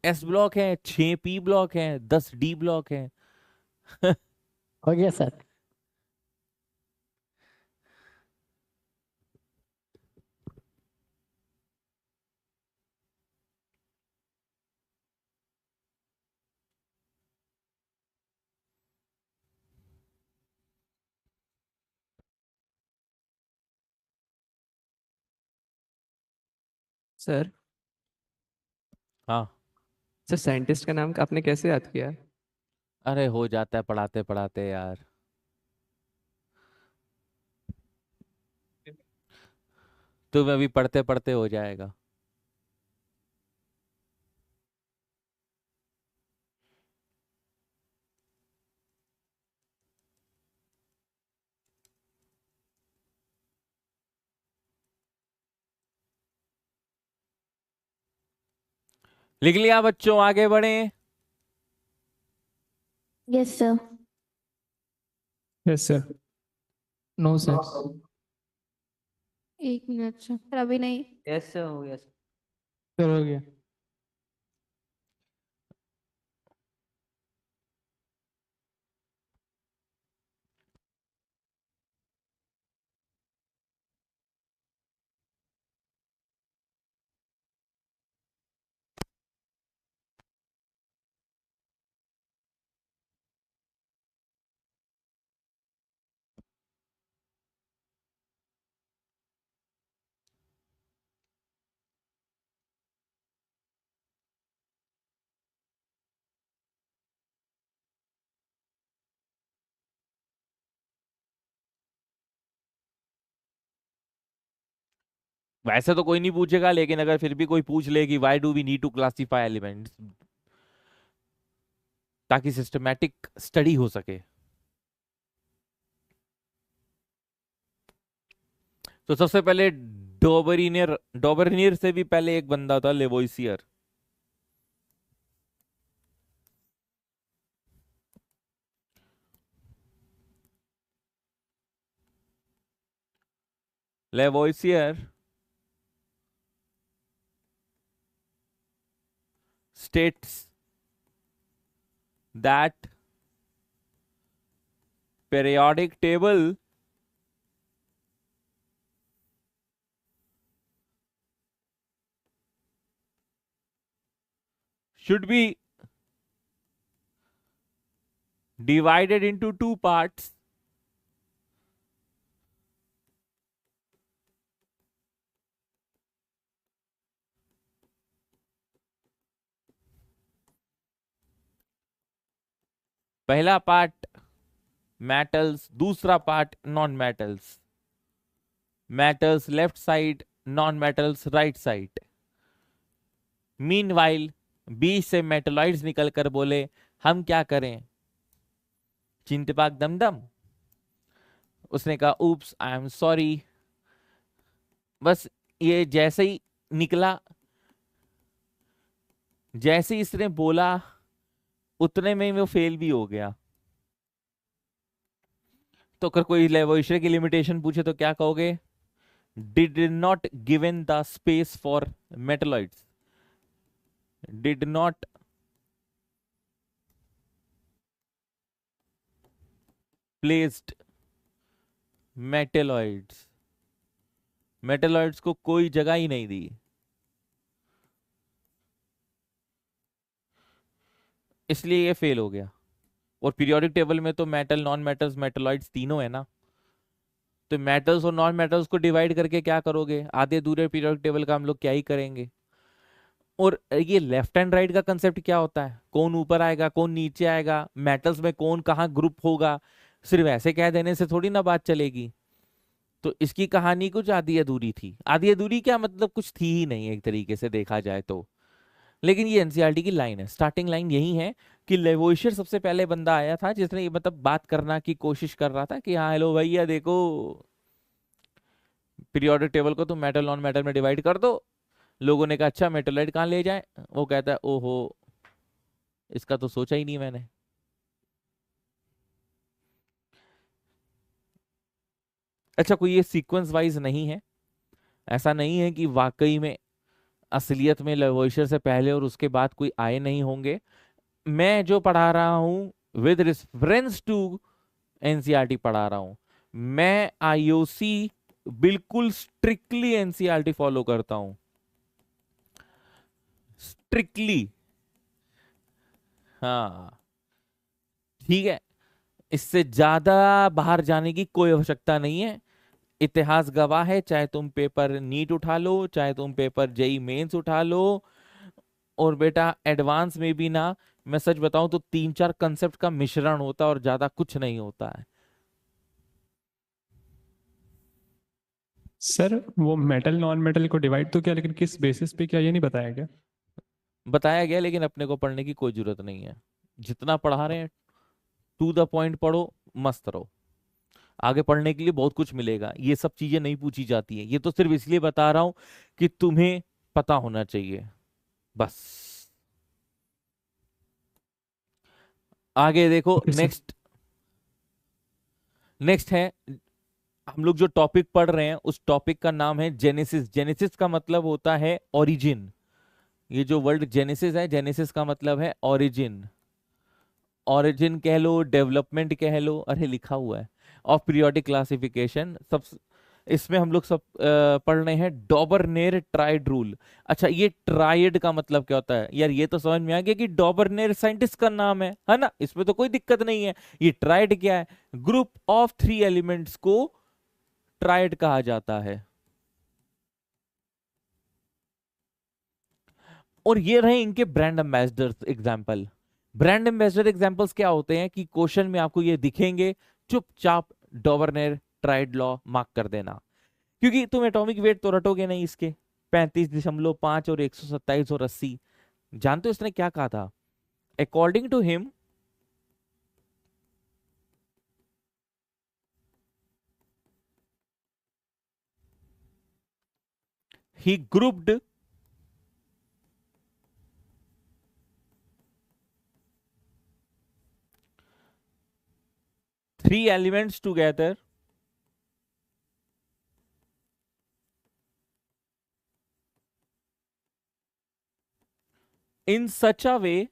S ब्लॉक है, 6 P ब्लॉक है, 10 D ब्लॉक है। हो गया सर। सर हाँ। सर साइंटिस्ट का नाम आपने कैसे याद किया? अरे हो जाता है पढ़ाते पढ़ाते यार। तुम्हें अभी पढ़ते पढ़ते हो जाएगा। लिख लिया बच्चों, आगे बढ़े। Yes, sir. Yes sir. No sir. 1 minute sir. Sir अभी नहीं। यस सर, हो गया सर। सर हो गया। वैसे तो कोई नहीं पूछेगा, लेकिन अगर फिर भी कोई पूछ ले कि why do we need to classify elements, ताकि सिस्टमैटिक स्टडी हो सके। तो सबसे पहले डॉबरिनियर डॉबरिनियर से भी पहले एक बंदा था, लेवोइसियर। लेवोइसियर states that periodic table should be divided into 2 parts. पहला पार्ट metals, दूसरा part non metals. Metals left side, non metals right side. Meanwhile बीच से मेटलॉइड्स निकलकर बोले हम क्या करें, चिंतपाक दमदम। उसने कहा ऊप्स आई एम सॉरी। बस ये जैसे ही निकला, जैसे ही इसने बोला, उतने में वो फेल भी हो गया। तो अगर कोई लेवोइशियर की लिमिटेशन पूछे तो क्या कहोगे? Did not given the space for metalloids, did not placed metalloids, metalloids को कोई जगह ही नहीं दी, इसलिए ये फेल हो गया। और पीरियोडिक टेबल में तो मेटल, नॉन मेटल्स, मेटलॉइड्स तीनों है ना, तो मेटल्स और नॉन मेटल्स को डिवाइड करके क्या करोगे? आधे अधूरे पीरियोडिक टेबल का हम लोग क्या ही करेंगे। और ये लेफ्ट एंड राइट का कंसेप्ट क्या होता है? कौन ऊपर आएगा, कौन नीचे आएगा, मेटल्स में कौन कहाँ ग्रुप होगा, सिर्फ ऐसे कह देने से थोड़ी ना बात चलेगी। तो इसकी कहानी कुछ आधी अधूरी थी। आधी अधूरी क्या मतलब, कुछ थी ही नहीं एक तरीके से देखा जाए तो। लेकिन ये एनसीईआरटी की लाइन है, स्टार्टिंग लाइन यही है कि लेवोइशियर सबसे पहले बंदा आया था जिसने ये मतलब बात करना की कोशिश कर रहा था कि हाँ हेलो भैया देखो, पीरियोडिक टेबल को तुम मेटल नॉन मेटल में डिवाइड कर दो, लोगों ने कहा अच्छा मेटालाइट कहाँ ले जाए, वो कहता है ओहो इसका तो सोचा ही नहीं मैंने। अच्छा कोई ये सीक्वेंस वाइज नहीं है, ऐसा नहीं है कि वाकई में असलियत में लेवोइशर से पहले और उसके बाद कोई आए नहीं होंगे। मैं जो पढ़ा रहा हूं विद रेफरेंस टू एनसीईआरटी पढ़ा रहा हूं। मैं आईओसी बिल्कुल स्ट्रिक्टली एनसीईआरटी फॉलो करता हूं, स्ट्रिक्टली। हाँ ठीक है, इससे ज्यादा बाहर जाने की कोई आवश्यकता नहीं है। इतिहास गवाह है, चाहे तुम पेपर नीट उठा लो, चाहे तुम पेपर जेई मेंस उठा लो, और बेटा एडवांस में भी ना, मैं सच बताऊं तो 3-4 कंसेप्ट का मिश्रण होता है और ज्यादा कुछ नहीं होता है। सर वो मेटल नॉन मेटल को डिवाइड तो किया, लेकिन किस बेसिस पे किया ये नहीं बताया क्या? बताया गया, लेकिन अपने को पढ़ने की कोई जरूरत नहीं है। जितना पढ़ा रहे हैं टू द पॉइंट पढ़ो, मस्त रहो। आगे पढ़ने के लिए बहुत कुछ मिलेगा, ये सब चीजें नहीं पूछी जाती है। ये तो सिर्फ इसलिए बता रहा हूं कि तुम्हें पता होना चाहिए, बस। आगे देखो, Okay, sir. नेक्स्ट है, हम लोग जो टॉपिक पढ़ रहे हैं उस टॉपिक का नाम है जेनेसिस। जेनेसिस का मतलब होता है ओरिजिन। ये जो वर्ड जेनेसिस है, जेनेसिस का मतलब है ओरिजिन। ओरिजिन कह लो, डेवलपमेंट कह लो, अरे लिखा हुआ है, ऑफ पीरियोडिक क्लासिफिकेशन। सब इसमें हम लोग सब पढ़ रहे हैं डॉबरनेर ट्राइड रूल। अच्छा ये ट्राइड का मतलब क्या होता है यार, ये तो समझ में आ गया कि डॉबरनेर साइंटिस्ट का नाम है ना, इसमें तो कोई दिक्कत नहीं है। ये ट्राइड क्या है? ग्रुप ऑफ 3 एलिमेंट्स को ट्राइड कहा जाता है। और ये रहे इनके brand ambassadors example. Brand ambassador examples क्या होते हैं कि क्वेश्चन में आपको ये दिखेंगे, चुपचाप डॉबरनेर ट्राइड लॉ मार्क कर देना, क्योंकि तुम एटॉमिक वेट तो रटोगे नहीं इसके। 35.5 और 127 और 80। जानते हो इसने क्या कहा था? According to him he grouped three elements together in such a way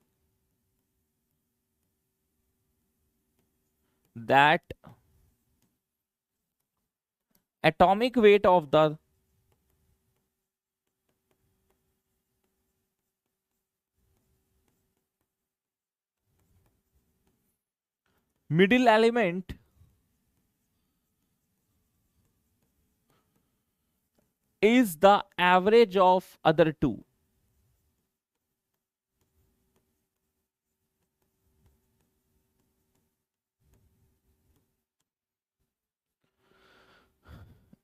that atomic weight of the middle element is the average of other two.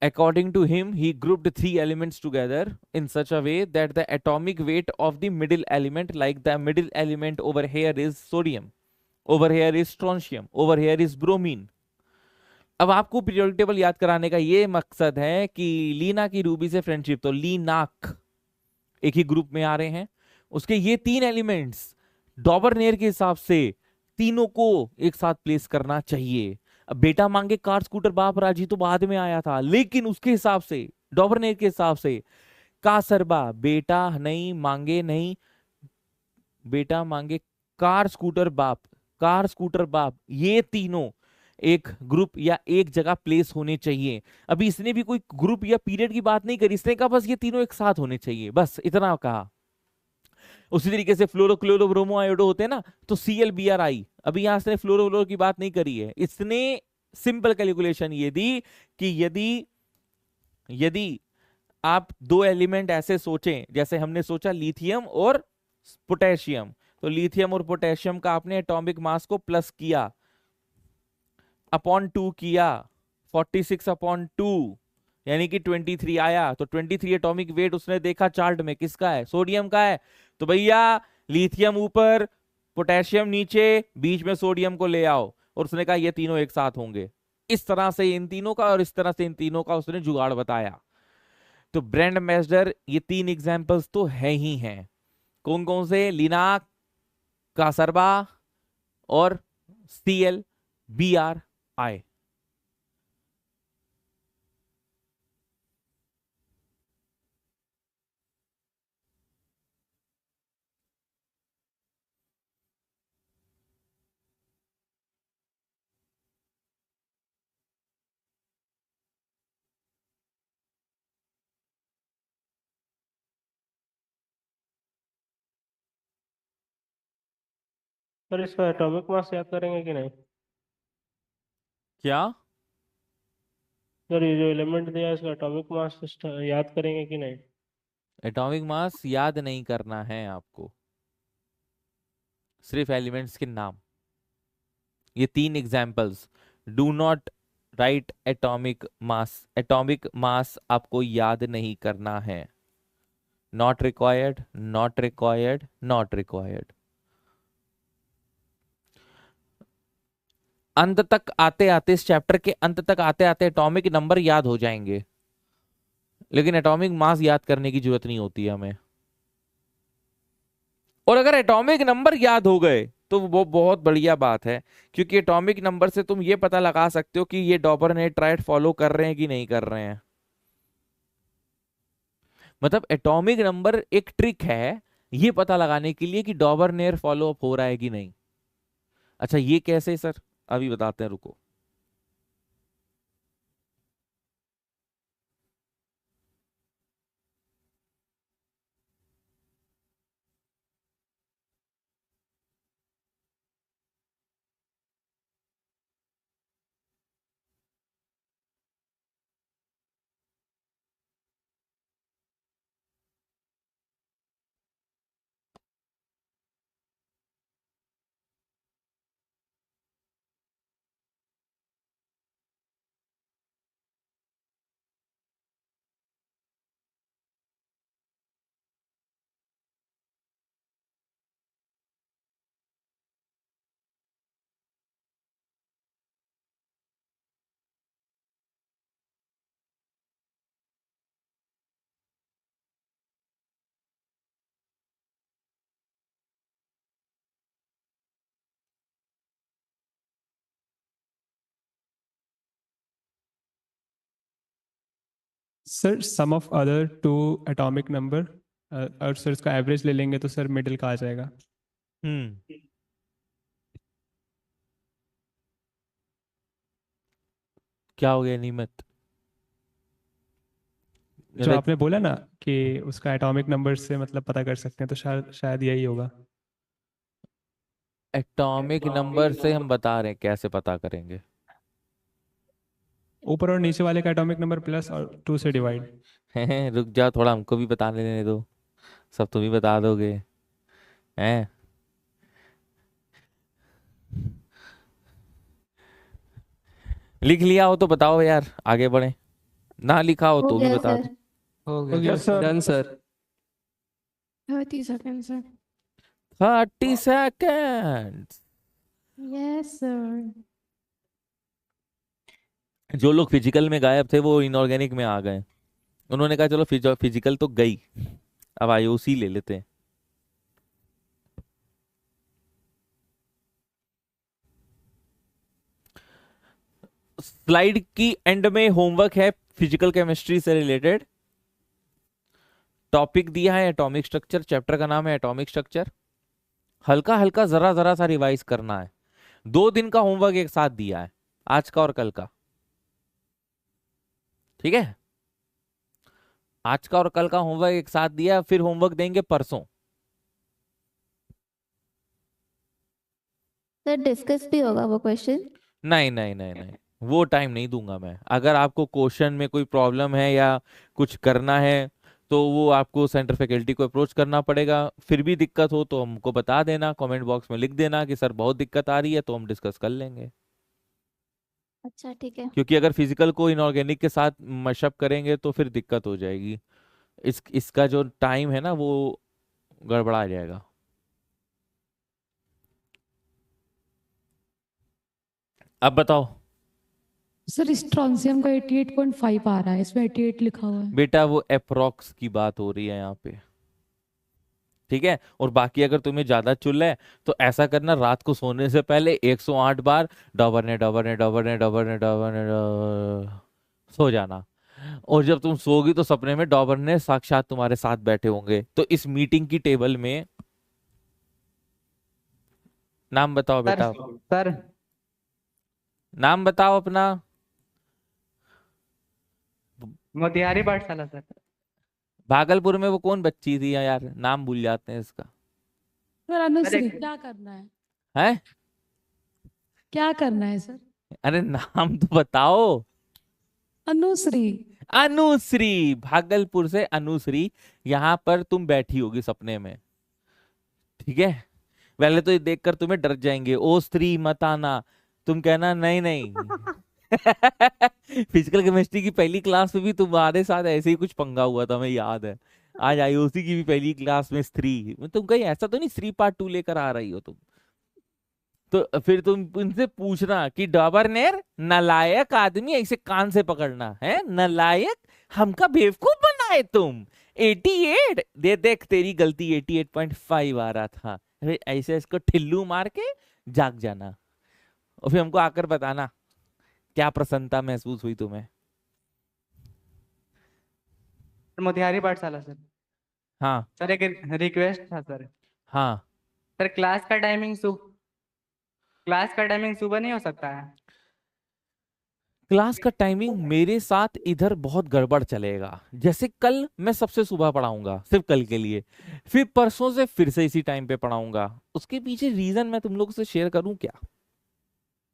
According to him, he grouped 3 elements together in such a way that the atomic weight of the middle element, like the middle element over here is sodium, over here is strontium, over here is bromine. अब आपको पीरियोडिक टेबल याद कराने का ये मकसद है कि लीना की रूबी से फ्रेंडशिप, तो लीनाक एक ही ग्रुप में आ रहे हैं, उसके ये 3 एलिमेंट्स डॉबरनेर के हिसाब से तीनों को एक साथ प्लेस करना चाहिए। अब बेटा मांगे कार स्कूटर बाप राजी तो बाद में आया था, लेकिन उसके हिसाब से, डॉबरनेर के हिसाब से, का सरबा बेटा नहीं मांगे, नहीं बेटा मांगे कार स्कूटर बाप, कार स्कूटर बाप, ये तीनों एक ग्रुप या एक जगह प्लेस होने चाहिए। अभी इसने भी कोई ग्रुप या पीरियड की बात नहीं करी, इसने कहा बस ये तीनों एक साथ होने चाहिए, बस इतना कहा। उसी तरीके से फ्लोरो क्लोरो ब्रोमो आयोडो होते हैं ना, तो ClBrI, अभी यहां से फ्लोरो फ्लोरो की बात नहीं करी है, इसने सिंपल कैलकुलेशन ये दी कि यदि आप 2 एलिमेंट ऐसे सोचें जैसे हमने सोचा लिथियम और पोटेशियम, तो लिथियम और पोटेशियम का आपने एटॉमिक मास को प्लस किया, अपॉन 2 किया, 46/2 यानी कि 23 आया, तो 23 एटॉमिक वेट उसने देखा चार्ट में किसका है, सोडियम का है, तो भैया लिथियम ऊपर पोटेशियम नीचे, बीच में सोडियम को ले आओ, और उसने कहा ये तीनों एक साथ होंगे। इस तरह से इन तीनों का और इस तरह से इन तीनों का उसने जुगाड़ बताया। तो ब्रांड एम्बेसडर, ये 3 एग्जांपल्स तो है ही हैं। कौन कौन से? लिनाक, कासरबा और CLBRI। सर इसका एटॉमिक मास याद करेंगे कि नहीं? क्या? सर ये जो एलिमेंट दिया है इसका एटॉमिक मास याद करेंगे कि नहीं? एटॉमिक मास याद नहीं करना है आपको, सिर्फ एलिमेंट्स के नाम। ये 3 examples. Do not right atomic mass. Atomic mass आपको याद नहीं करना है। Not required, not required, not required. अंत तक आते आते, इस चैप्टर के अंत तक आते आते एटॉमिक नंबर याद हो जाएंगे, लेकिन एटॉमिक मास याद करने की जरूरत नहीं होती है हमें। और अगर एटॉमिक नंबर याद हो गए तो वो बहुत बढ़िया बात है, क्योंकि एटॉमिक नंबर से तुम ये पता लगा सकते हो कि ये डॉबर ने ट्राइड फॉलो कर रहे हैं कि नहीं कर रहे हैं। मतलब एटॉमिक नंबर एक ट्रिक है ये पता लगाने के लिए कि डॉबर नेर फॉलो अप हो रहा है कि नहीं। अच्छा ये कैसे सर? अभी बताते हैं, रुको। Sir sum of other two atomic number, और सर इसका एवरेज ले लेंगे तो सर मिडिल का आ जाएगा। क्या हो गया नियमित? जो आपने बोला ना कि उसका एटॉमिक नंबर से मतलब पता कर सकते हैं, तो शायद शायद यही होगा। एटॉमिक नंबर से हम बता रहे हैं, कैसे पता करेंगे? ऊपर और नीचे वाले का एटॉमिक नंबर प्लस और 2 से डिवाइड। रुक जाओ थोड़ा, हमको भी बता लेने दो, सब तुम ही बता दोगे हैं। लिख लिया हो तो बताओ यार, आगे बढ़े। ना लिखा हो तो भी बता दो। हो गया गया sir. Done sir. 30 seconds, sir. 30 second. Yes, sir. जो लोग फिजिकल में गायब थे वो इनऑर्गेनिक में आ गए। उन्होंने कहा चलो फिजिकल तो गई, अब आईओसी ले लेते हैं। स्लाइड की एंड में होमवर्क है फिजिकल केमिस्ट्री से रिलेटेड। टॉपिक दिया है एटॉमिक स्ट्रक्चर, चैप्टर का नाम है एटॉमिक स्ट्रक्चर। हल्का हल्का जरा जरा सा रिवाइज करना है। 2 दिन का होमवर्क एक साथ दिया है, आज का और कल का। ठीक है, आज का और कल का होमवर्क एक साथ दिया, फिर होमवर्क देंगे परसों। सर डिस्कस भी होगा वो क्वेश्चन? नहीं नहीं नहीं नहीं, वो टाइम नहीं दूंगा मैं। अगर आपको क्वेश्चन में कोई प्रॉब्लम है या कुछ करना है तो वो आपको सेंटर फैकल्टी को अप्रोच करना पड़ेगा। फिर भी दिक्कत हो तो हमको बता देना, कमेंट बॉक्स में लिख देना कि सर बहुत दिक्कत आ रही है, तो हम डिस्कस कर लेंगे। अच्छा ठीक है। क्योंकि अगर फिजिकल को इनऑर्गेनिक के साथ मशअप करेंगे तो फिर दिक्कत हो जाएगी। इसका जो टाइम है ना वो गड़बड़ा जाएगा। अब बताओ सर स्ट्रॉन्सियम का 88.5 आ रहा है, इसमें 88 लिखा हुआ है। बेटा वो अप्रोक्स की बात हो रही है यहाँ पे, ठीक है। और बाकी अगर तुम्हें ज्यादा चुल है तो ऐसा करना, रात को सोने से पहले 108 बार डॉबरने डॉबरने डॉबरने डॉबरने डॉबरने सो जाना। और जब तुम सोगी तो सपने में डॉबरने साक्षात तुम्हारे साथ बैठे होंगे। तो इस मीटिंग की टेबल में नाम बताओ बेटा, सर नाम बताओ अपना। मोतिहारी पाठशाला सर। भागलपुर में वो कौन बच्ची थी यार, नाम भूल जाते हैं इसका। सर अनुश्री, क्या करना है? है क्या करना है सर? अरे नाम तो बताओ। अनुश्री। अनुश्री, भागलपुर से अनुश्री। यहाँ पर तुम बैठी होगी सपने में, ठीक है। पहले तो ये देखकर तुम्हें डर जाएंगे, ओ स्त्री मत आना। तुम कहना नहीं नहीं। फिजिकल केमिस्ट्री की पहली क्लास में भी तुम्हारे साथ ऐसे ही कुछ पंगा हुआ था, हमें याद है। आज आईओसी की भी पहली क्लास में स्त्री, तुम कहीं ऐसा तो नहीं स्त्री पार्ट 2 लेकर आ रही हो तुम। तो फिर तुम उनसे पूछना कि डॉबरनेर नालायक आदमी, ऐसे कान से पकड़ना है, नालायक हमका बेवकूफ बनाए तुम। 88 दे, देख तेरी गलती 88.5 आ रहा था। फिर ऐसे इसको ठिल्लू मार के जाग जाना, और फिर हमको आकर बताना क्या प्रसन्नता महसूस हुई तुम्हें। मोतिहारी पाठशाला सर। हाँ सर एक रिक्वेस्ट था सर। हाँ सर क्लास का टाइमिंग सुबह नहीं हो सकता है? क्लास का टाइमिंग मेरे साथ इधर बहुत गड़बड़ चलेगा। जैसे कल मैं सबसे सुबह पढ़ाऊंगा, सिर्फ कल के लिए, फिर परसों से फिर से इसी टाइम पे पढ़ाऊंगा। उसके पीछे रीजन मैं तुम लोगों से शेयर करूं क्या?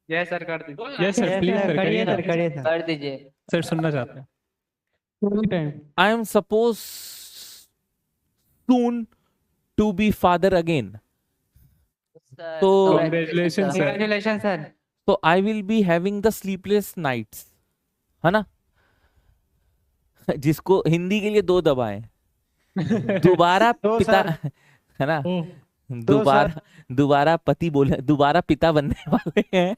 यस सर कर दीजिए। यस सर, प्लीज सर, करिए ना। कर दीजिए सर सुनना चाहते हैं। I am supposed soon to be father again. तो Congratulations sir. Congratulations sir. तो I will be having the sleepless nights, है ना। जिसको हिंदी के लिए 2 दबाएं। दोबारा पिता, है ना, दोबारा पति बोले, दोबारा पिता बनने वाले हैं।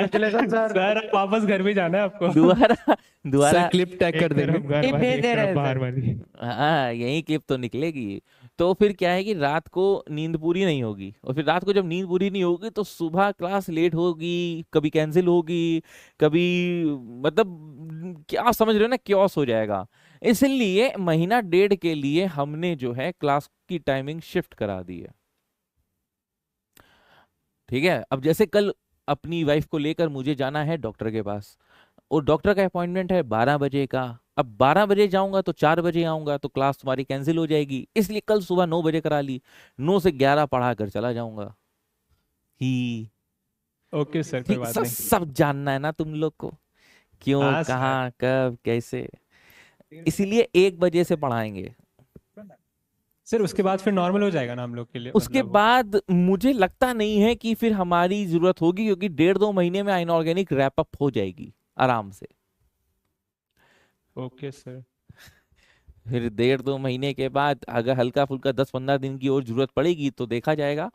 सर वापस घर भी जाना है आपको। दोबारा क्लिप टैग कर देंगे। बाहर वाली। हाँ यही क्लिप तो निकलेगी। तो फिर क्या है कि रात को नींद पूरी नहीं होगी, और फिर रात को जब नींद पूरी नहीं होगी तो सुबह क्लास लेट होगी, कभी कैंसिल होगी, कभी मतलब क्या समझ रहे हो ना, क्योस हो जाएगा। इसलिए महीना 1.5 के लिए हमने जो है क्लास की टाइमिंग शिफ्ट करा दी है, ठीक है। अब जैसे कल अपनी वाइफ को लेकर मुझे जाना है डॉक्टर के पास, और डॉक्टर का अपॉइंटमेंट है 12 बजे का। अब 12 बजे जाऊंगा तो 4 बजे आऊंगा, तो क्लास तुम्हारी कैंसिल हो जाएगी। इसलिए कल सुबह 9 बजे करा ली, 9 से 11 पढ़ा कर चला जाऊंगा ही। ओके सर, कोई बात नहीं। सब जानना है ना तुम लोग को, क्यों, हाँ, कहाँ, कब, कैसे। इसीलिए 1 बजे से पढ़ाएंगे। सर उसके बाद फिर नॉर्मल हो जाएगा ना हम लोग के लिए? उसके मतलब बाद मुझे लगता नहीं है कि फिर हमारी जरूरत होगी, क्योंकि 1.5-2 महीने में इनऑर्गेनिक रैप अप हो जाएगी आराम से। Okay sir. फिर 1.5-2 महीने के बाद अगर हल्का फुल्का 10-15 दिन की और जरूरत पड़ेगी तो देखा जाएगा।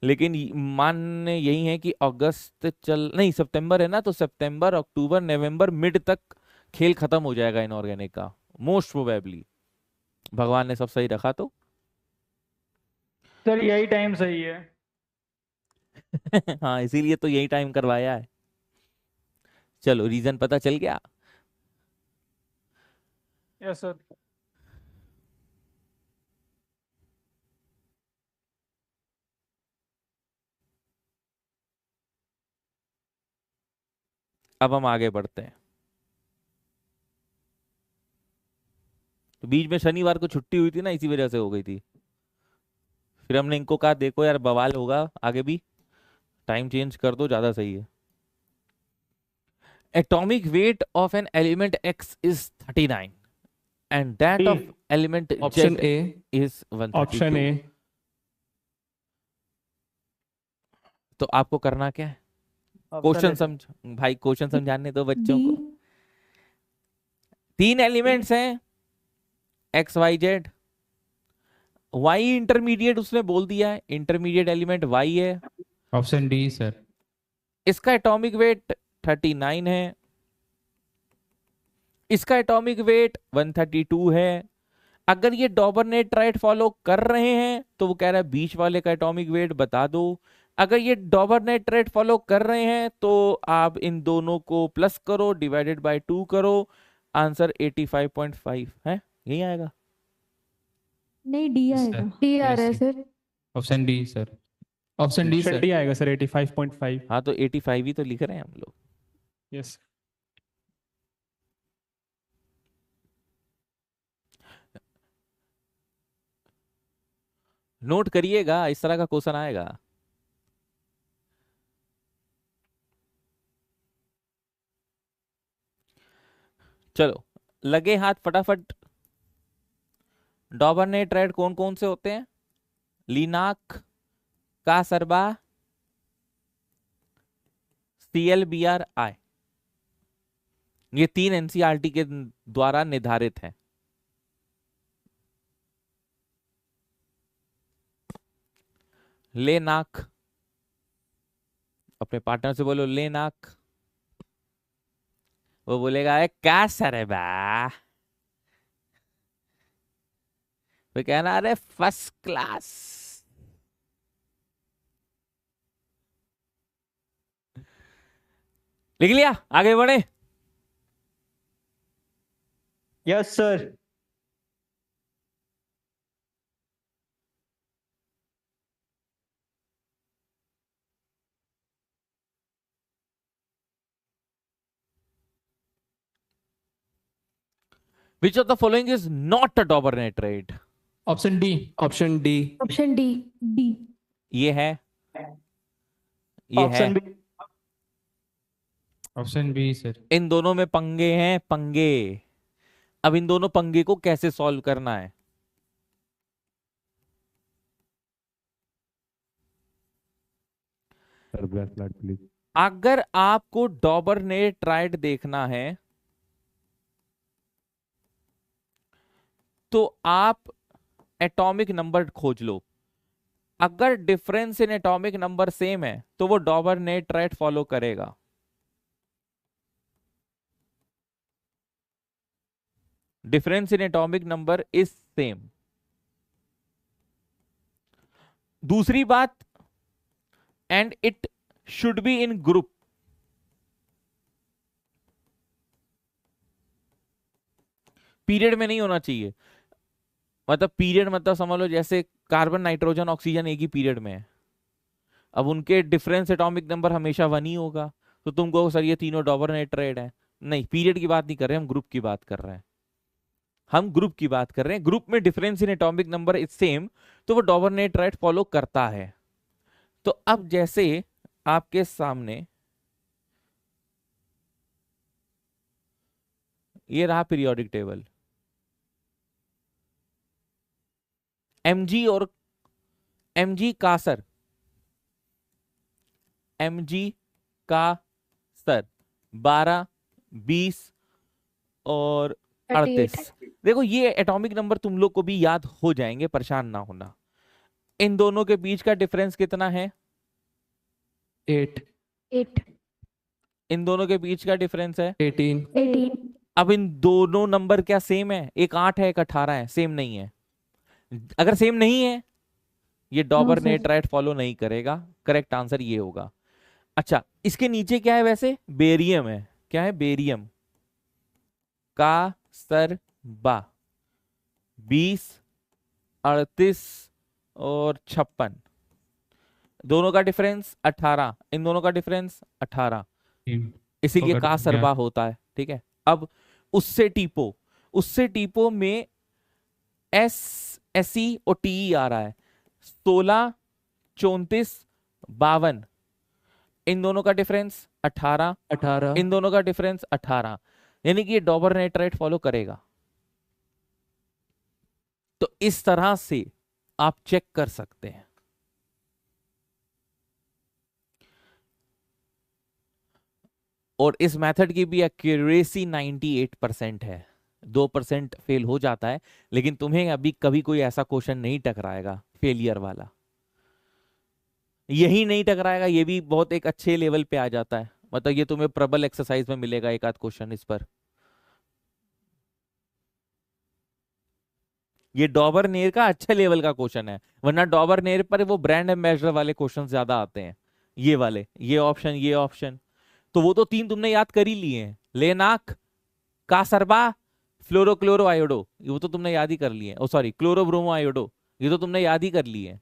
लेकिन मान यही है कि अगस्त नहीं सितंबर है ना, तो सितंबर, अक्टूबर, नवंबर मिड तक खेल खत्म हो जाएगा इनऑर्गेनिक का, मोस्ट प्रोबेबली, भगवान ने सब सही रखा तो। सर यही टाइम सही है। हाँ इसीलिए तो यही टाइम करवाया है। चलो रीजन पता चल गया। Yes sir. अब हम आगे बढ़ते हैं। तो बीच में शनिवार को छुट्टी हुई थी ना, इसी वजह से हो गई थी। फिर हमने इनको कहा देखो यार बवाल होगा आगे भी, टाइम चेंज कर दो, ज्यादा सही है। Atomic weight of an element X is 39 and that of element option Z A. is 132. Option A. तो आपको करना क्या है? क्वेश्चन समझ भाई, क्वेश्चन समझाने दो बच्चों को। 3 एलिमेंट्स हैं X Y Z। Y intermediate उसने बोल दिया है, इंटरमीडिएट एलिमेंट Y है। Option D sir. इसका एटॉमिक वेट 39 है। इसका एटॉमिक वेट 132 है। अगर ये डॉबरनेट्राइट फॉलो कर रहे हैं तो वो कह रहा है बीच वाले का एटॉमिक वेट बता दो। अगर ये डॉबरनेट्राइट फॉलो कर रहे हैं तो आप इन दोनों को प्लस करो, डिवाइडेड बाय 2 करो, आंसर 85.5 है। यही आएगा। नहीं, डी आएगा। डी आ रहा है sir. Option D sir. Option D option sir. D आएगा सर 85.5। हाँ तो 85 ही तो लिख रहे हैं हम लोग। यस। नोट करिएगा, इस तरह का क्वेश्चन आएगा। चलो लगे हाथ फटाफट। डॉबरनेट्राइट कौन कौन से होते हैं? लिनाक, कासरबा, CLBR-I। ये 3 NCERT के द्वारा निर्धारित हैं। लेनाक, अपने पार्टनर से बोलो लेनाक। वो बोलेगा ए कासरबा। तो कहना अरे फर्स्ट क्लास। लिख लिया, आगे बढ़े। Yes sir. Which of the following is not a Dobereiner triad? Option D. Option D. Option D. D. ये है, ये है। Option B. Option B sir. इन दोनों में पंगे हैं, पंगे। अब इन दोनों पंगे को कैसे सॉल्व करना है? Sir black flag please. अगर आपको डॉबरनेट्राइट देखना है तो आप एटॉमिक नंबर खोज लो। अगर difference in atomic number same है तो वो डॉबरनेट्राइट फॉलो करेगा। Difference in atomic number is same. दूसरी बात, and it should be in group. Period में नहीं होना चाहिए। मतलब पीरियड मतलब समझ लो जैसे कार्बन, नाइट्रोजन, ऑक्सीजन एक ही पीरियड में है। अब उनके डिफरेंस एटॉमिक नंबर हमेशा 1 ही होगा, तो तुम कहो सर ये तीनों डॉबरनेट्राइट है। नहीं, पीरियड की बात नहीं कर रहे, हम ग्रुप की बात कर रहे हैं। हम ग्रुप की बात कर रहे हैं। ग्रुप में difference in atomic number is same, तो वो डॉबरनेट्राइट फॉलो करता है। तो अब जैसे आपके सामने ये रहा पीरियोडिक टेबल। Mg और Mg कासर, Mg कासर 12, 20 और 38। देखो ये एटॉमिक नंबर तुम लोग को भी याद हो जाएंगे, परेशान ना होना। इन दोनों के बीच का डिफरेंस कितना है? 8। 8। इन दोनों के बीच का डिफरेंस है 18। 18। अब इन दोनों नंबर क्या सेम है? एक 8 है, एक 18 है। सेम नहीं है। अगर सेम नहीं है ये डॉबरनेट्राइट फॉलो नहीं करेगा। करेक्ट आंसर ये होगा। अच्छा, इसके नीचे क्या है? वैसे बेरियम है। क्या है? बेरियम का सर बा 20, 38 और 56। दोनों का डिफरेंस 18। इन दोनों का डिफरेंस 18, इसीलिए का सरबा होता है। ठीक है। अब उससे टीपो में SE और TE आ रहा है। 16, 34, 52। इन दोनों का डिफरेंस 18। इन दोनों का डिफरेंस 18, यानी कि ये डॉबरनेट्राइट फॉलो करेगा। तो इस तरह से आप चेक कर सकते हैं। और इस मेथड की भी एक्यूरेसी 98% है। 2% फेल हो जाता है, लेकिन तुम्हें अभी कभी कोई ऐसा क्वेश्चन नहीं टकराएगा फेलियर वाला। यही नहीं टकराएगा, ये भी बहुत एक अच्छे लेवल पे आ जाता है। मतलब ये तुम्हें प्रबल एक्सरसाइज में मिलेगा एक आध क्वेश्चन इस पर। ये डॉबरनेर का अच्छे लेवल का क्वेश्चन है, वरना डॉबरनेर पर वो ब्रांड एम्बेसडर वाले क्वेश्चन ज्यादा आते हैं। ये वाले, ये ऑप्शन तो वो तो 3 तुमने याद कर ही लिए हैं, लेनाक, कासरबा, फ्लोरोक्लोरो आयोडो, वो तो तुमने याद ही कर लिए हैं। ओ सॉरी, क्लोरोब्रोमो आयोडो, ये तो तुमने याद ही कर लिए हैं।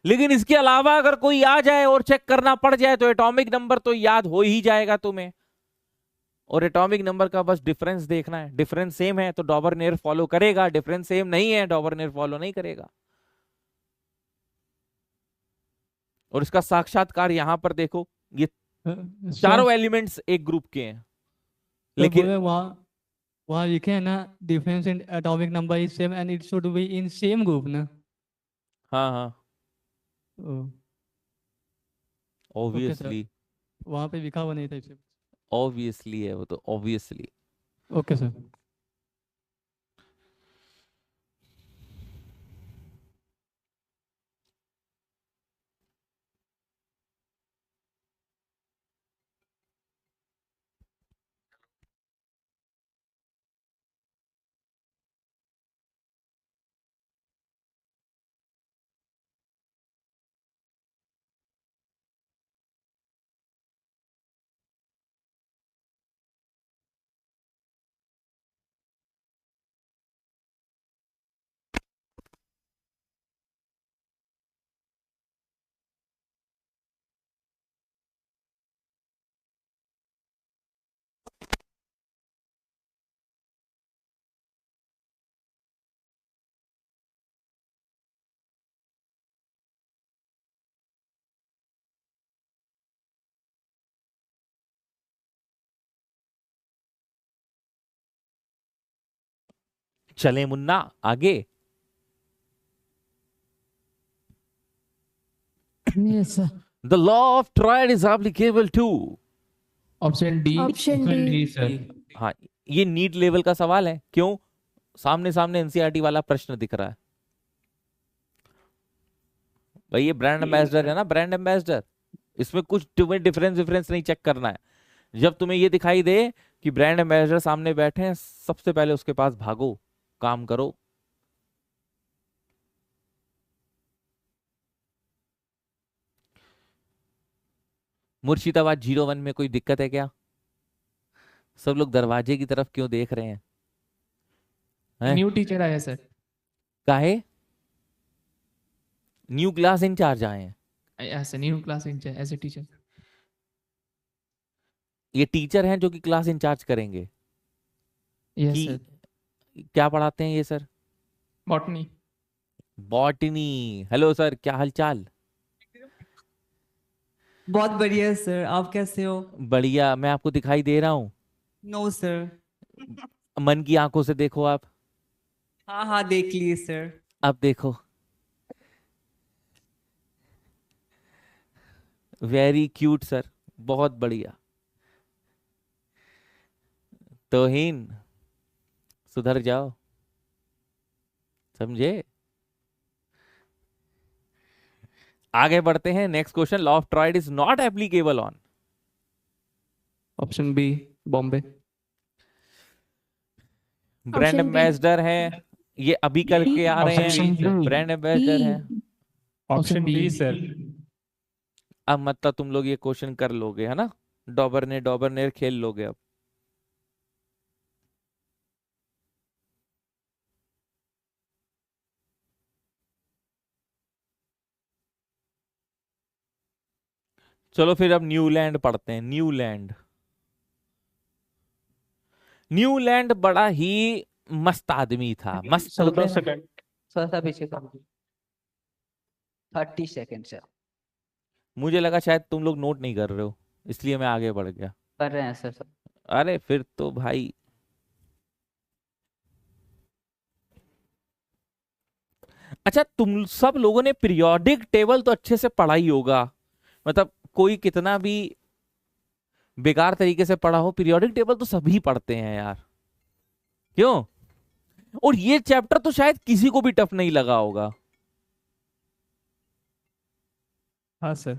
लेकिन इसके अलावा अगर कोई आ जाए और चेक करना पड़ जाए तो एटॉमिक नंबर तो याद हो ही जाएगा तुम्हें। और एटॉमिक नंबर का बस डिफरेंस देखना है, डिफरेंस सेम है तो डॉबरनेर फॉलो करेगा, डिफरेंस सेम नहीं है डॉबरनेर फॉलो नहीं करेगा। और इसका साक्षात्कार यहां पर देखो, ये चारों एलिमेंट्स एक ग्रुप के हैं, लेकिन वहाँ लिखे है ना difference in atomic number is same and it should be in same group ना। हाँ हाँ ओ, ऑब्वियसली, वहाँ पे लिखा हुआ नहीं था इसे। ऑब्वियसली है वो तो, ऑब्वियसली। Okay sir. चले मुन्ना आगे। Yes, sir. The law of Troyd is applicable to। Option D. Option D. Sir. हाँ, ये नीट लेवल का सवाल है। क्यों? सामने सामने एनसीईआरटी वाला प्रश्न दिख रहा है भाई। ये ब्रांड एम्बेसडर है ना, ब्रांड एम्बेसडर, इसमें कुछ तुम्हें डिफरेंस नहीं चेक करना है। जब तुम्हें ये दिखाई दे कि ब्रांड एम्बेसडर सामने बैठे हैं, सबसे पहले उसके पास भागो, काम करो। मुर्शिदाबाद 01 में कोई दिक्कत है क्या? सब लोग दरवाजे की तरफ क्यों देख रहे हैं? न्यू टीचर आया सर। काहे? न्यू क्लास इंचार्ज आए हैं? ऐसे new class in charge as a teacher. ये टीचर हैं जो कि क्लास इंचार्ज करेंगे। यस कि सर। क्या पढ़ाते हैं ये sir? Botany. Botany. Hello sir, क्या हालचाल? बहुत बढ़िया सर, आप कैसे हो? बढ़िया। मैं आपको दिखाई दे रहा हूँ? No sir. मन की आंखों से देखो आप। हाँ हाँ देख लिए सर। अब देखो, वेरी क्यूट सर, बहुत बढ़िया। तौहीन, सुधर जाओ, समझे? आगे बढ़ते हैं। Next question, law of triads is not applicable on. Option B Bombay. Brand Option B। Ambassador है, ये अभी करके आ रहे हैं, ब्रांड एम्बेसडर है। Option B sir. अब मतलब तुम लोग ये क्वेश्चन कर लोगे है ना, डॉबरनेर खेल लोगे अब। चलो फिर अब न्यूलैंड पढ़ते हैं। न्यूलैंड बड़ा ही मस्त आदमी था। मस्त सर बोलते 10 हैं ना? सेकंड। थोड़ा पीछे कर 30 सेकंड सर। मुझे लगा शायद तुम लोग नोट नहीं कर रहे हो, इसलिए मैं आगे बढ़ गया। कर रहे हैं सर सब। अरे फिर तो भाई, अच्छा तुम सब लोगों ने पीरियोडिक टेबल तो अच्छे से पढ़ा ही होगा। मतलब कोई कितना भी बेकार तरीके से पढ़ा हो, पीरियोडिक टेबल तो सभी पढ़ते हैं यार, क्यों? और ये चैप्टर तो शायद किसी को भी टफ नहीं लगा होगा। हाँ सर।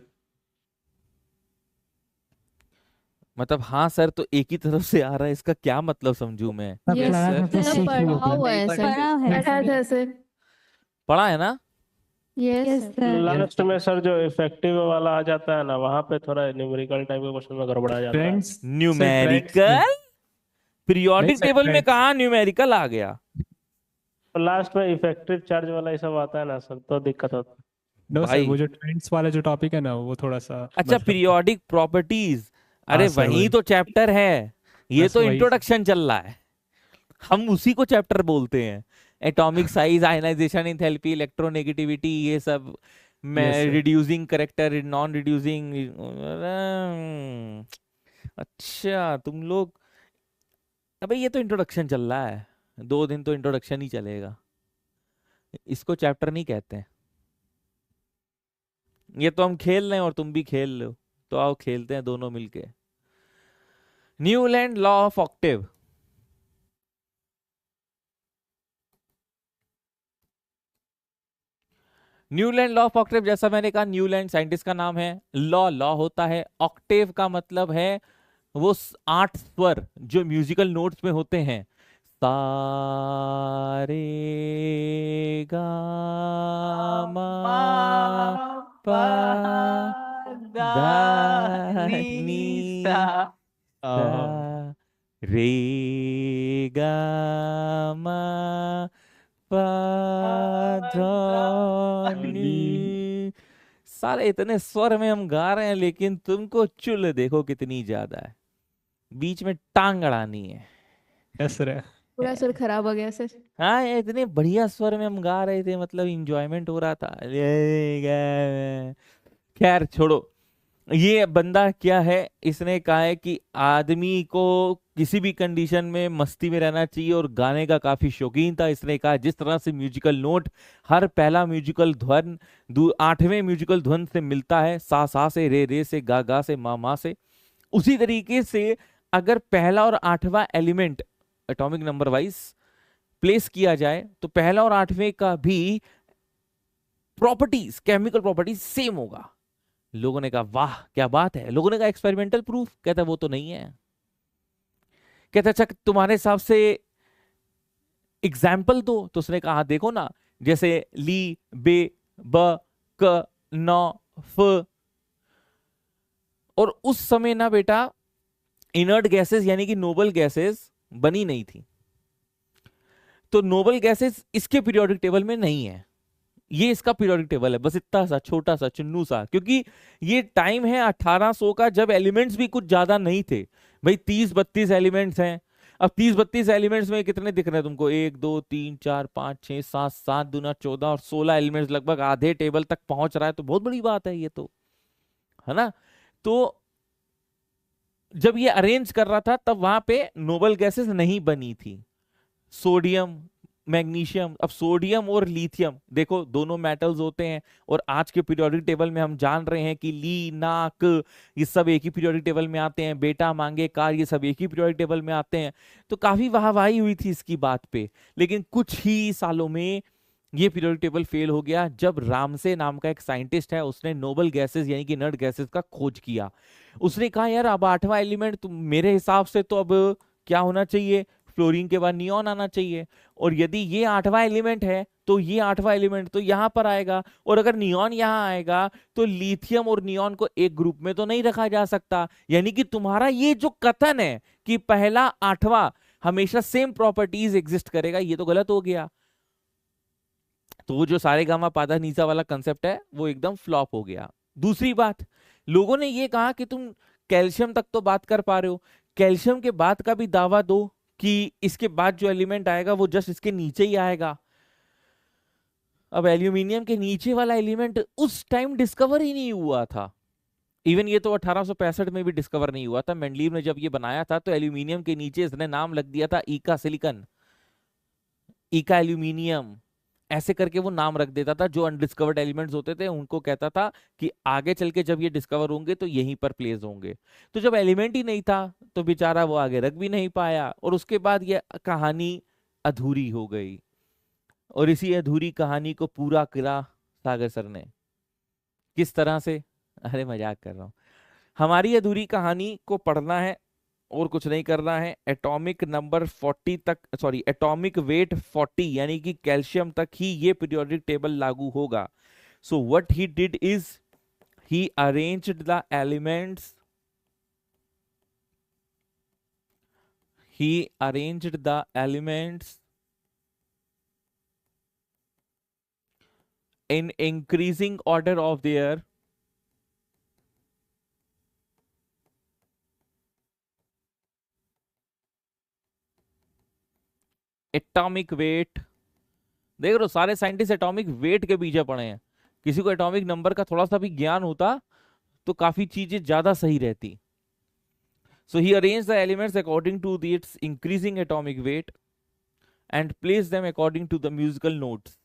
मतलब हाँ सर, तो एक ही तरफ से आ रहा है, इसका क्या मतलब समझू मैं? Yes, sir. पढ़ा हुआ है सर, पढ़ा था सर। पढ़ा है ना? Yes Yes, sir. लास्ट में सर जो इफेक्टिव वाला आ जाता है ना, वहां पे थोड़ा न्यूमेरिकल टाइप के क्वेश्चन में गड़बड़ा जाता है। Friends numerical? Periodic sir, table में friends. कहाँ न्यूमेरिकल आ गया? तो लास्ट में इफेक्टिव चार्ज वाला ये सब आता है ना सर, तो दिक्कत होता है। नो सर, भाई वो जो ट्रेंड्स वाला जो टॉपिक है ना, वो थोड़ा सा अच्छा, मतलब पीरियोडिक प्रॉपर्टीज, अरे हाँ सर, वही वही तो चैप्टर है, ये बस तो वही इंट्रोडक्शन चल रहा है, हम उसी को चैप्टर बोलते हैं। Atomic size, ionization, enthalpy, electronegativity, ये सब मैं yes sir. Reducing character, non reducing. अच्छा तुम लोग, अबे ये तो इंट्रोडक्शन चल रहा है, 2 दिन तो इंट्रोडक्शन ही चलेगा, इसको चैप्टर नहीं कहते हैं। ये तो हम खेल रहे हैं और तुम भी खेल रहे हो, तो आओ खेलते हैं दोनों मिलके। Newland law of octave. Newland law of octave, जैसा मैंने कहा, न्यूलैंड साइंटिस्ट का नाम है, लॉ होता है, ऑक्टेव का मतलब है वो 8 स्वर जो म्यूजिकल नोट्स में होते हैं, सा रे गा मा पा दा नी सा रे गा मा पा धा नी। सारे इतने स्वर में हम गा रहे हैं, लेकिन तुमको चुल देखो कितनी ज्यादा है, बीच में टांग अड़ानी है। Yes sir. पूरा सुर खराब हो गया सर। हाँ, ये इतने बढ़िया स्वर में हम गा रहे थे, मतलब इंजॉयमेंट हो रहा था। खैर छोड़ो, ये बंदा क्या है, इसने कहा है कि आदमी को किसी भी कंडीशन में मस्ती में रहना चाहिए और गाने का काफी शौकीन था। इसने कहा जिस तरह से म्यूजिकल नोट हर पहला म्यूजिकल ध्वन 8वें म्यूजिकल ध्वन से मिलता है, सा सा से, रे से, गा से, मा से, उसी तरीके से अगर पहला और 8वां element atomic number wise place किया जाए तो पहला और 8वें का भी प्रॉपर्टीज, केमिकल प्रॉपर्टीज सेम होगा। लोगों ने कहा वाह क्या बात है, लोगों ने कहा एक्सपेरिमेंटल प्रूफ, कहता वो तो नहीं है। कहता अच्छा तुम्हारे हिसाब से एग्जाम्पल दो, तो उसने कहा देखो ना, जैसे ली, बे, ब, क, न, फ, और उस समय ना बेटा इनर्ट गैसेस यानी कि नोबल गैसेस बनी नहीं थी, तो नोबल गैसेस इसके पीरियोडिक टेबल में नहीं है, ये इसका पीरियोडिक टेबल है, बस इतना सा छोटा सा चुन्नू सा, क्योंकि ये टाइम है 1800 का, जब एलिमेंट्स भी कुछ ज्यादा नहीं थे भाई, 30-32 एलिमेंट्स हैं। अब 30-32 एलिमेंट्स में कितने दिख रहे हैं तुमको, 1 2 3 4 5 6 7, 7 दूना 14 और 16 एलिमेंट्स, लगभग आधे टेबल तक पहुंच रहा है, तो बहुत बड़ी बात है ये तो, है ना। तो जब ये अरेंज कर रहा था तब वहां पे नोबल गैसेस नहीं बनी थी, सोडियम, मैग्नीशियम। अब सोडियम और लिथियम देखो दोनों मेटल्स होते हैं, और आज के पीरियोडिक टेबल में हम जान रहे हैं कि ली, नाक, ये सब एक ही पीरियोडिक टेबल में आते हैं, बेटा, मांगे, कार, ये सब एक ही पीरियोडिक टेबल में आते हैं। तो काफी वाहवाही हुई थी इसकी बात पे, लेकिन कुछ ही सालों में ये पीरियोडिक टेबल फेल हो गया, जब रामसे नाम का एक साइंटिस्ट है, उसने नोबल गैसेस यानी कि इनर्ट गैसेस का खोज किया। उसने कहा यार अब 8वां एलिमेंट तो मेरे हिसाब से तो अब क्या होना चाहिए, फ्लोरीन के बाद नियॉन आना चाहिए, और यदि ये 8वां एलिमेंट है तो ये 8वां एलिमेंट तो यहां पर आएगा, और अगर नियॉन यहां आएगा तो लिथियम और नियॉन को एक ग्रुप में तो नहीं रखा जा सकता। यानी कि तुम्हारा ये जो कथन है कि पहला 8वां हमेशा सेम प्रॉपर्टीज एग्जिस्ट करेगा, ये तो गलत हो गया। तो वो जो सारे गामा पादा नीचा वाला कंसेप्ट है वो एकदम फ्लॉप हो गया। दूसरी बात, लोगों ने ये कहा कि तुम कैल्शियम तक तो बात कर पा रहे हो, कैल्शियम के बाद का भी दावा दो कि इसके बाद जो एलिमेंट आएगा वो जस्ट इसके नीचे ही आएगा। अब एल्यूमिनियम के नीचे वाला एलिमेंट उस टाइम डिस्कवर ही नहीं हुआ था, इवन ये तो 1865 में भी डिस्कवर नहीं हुआ था। मेंडलीव ने जब ये बनाया था तो एल्यूमिनियम के नीचे इसने नाम लग दिया था ईका सिलिकन, ईका एल्यूमिनियम, ऐसे करके वो नाम रख देता था। जो अनडिस्कवर्ड एलिमेंट्स होते थे उनको कहता था कि आगे चल के जब ये डिस्कवर होंगे तो यहीं पर प्लेस होंगे। तो जब एलिमेंट ही नहीं था तो बेचारा वो आगे रख भी नहीं पाया, और उसके बाद ये कहानी अधूरी हो गई, और इसी अधूरी कहानी को पूरा करा सागर सर ने। किस तरह से, अरे मजाक कर रहा हूं, हमारी अधूरी कहानी को पढ़ना है और कुछ नहीं करना है। एटॉमिक नंबर 40 तक, सॉरी एटॉमिक वेट 40 यानी कि कैल्शियम तक ही ये पीरियोडिक टेबल लागू होगा। So what he did is he arranged the elements, he arranged the elements in increasing order of their atomic weight. देख रहे हो सारे साइंटिस्ट एटॉमिक वेट के पीछे पड़े हैं। किसी को एटॉमिक नंबर का थोड़ा सा भी ज्ञान होता तो काफी चीजें ज्यादा सही रहती। So he arranged the elements according to its increasing atomic weight and placed them according to the musical notes.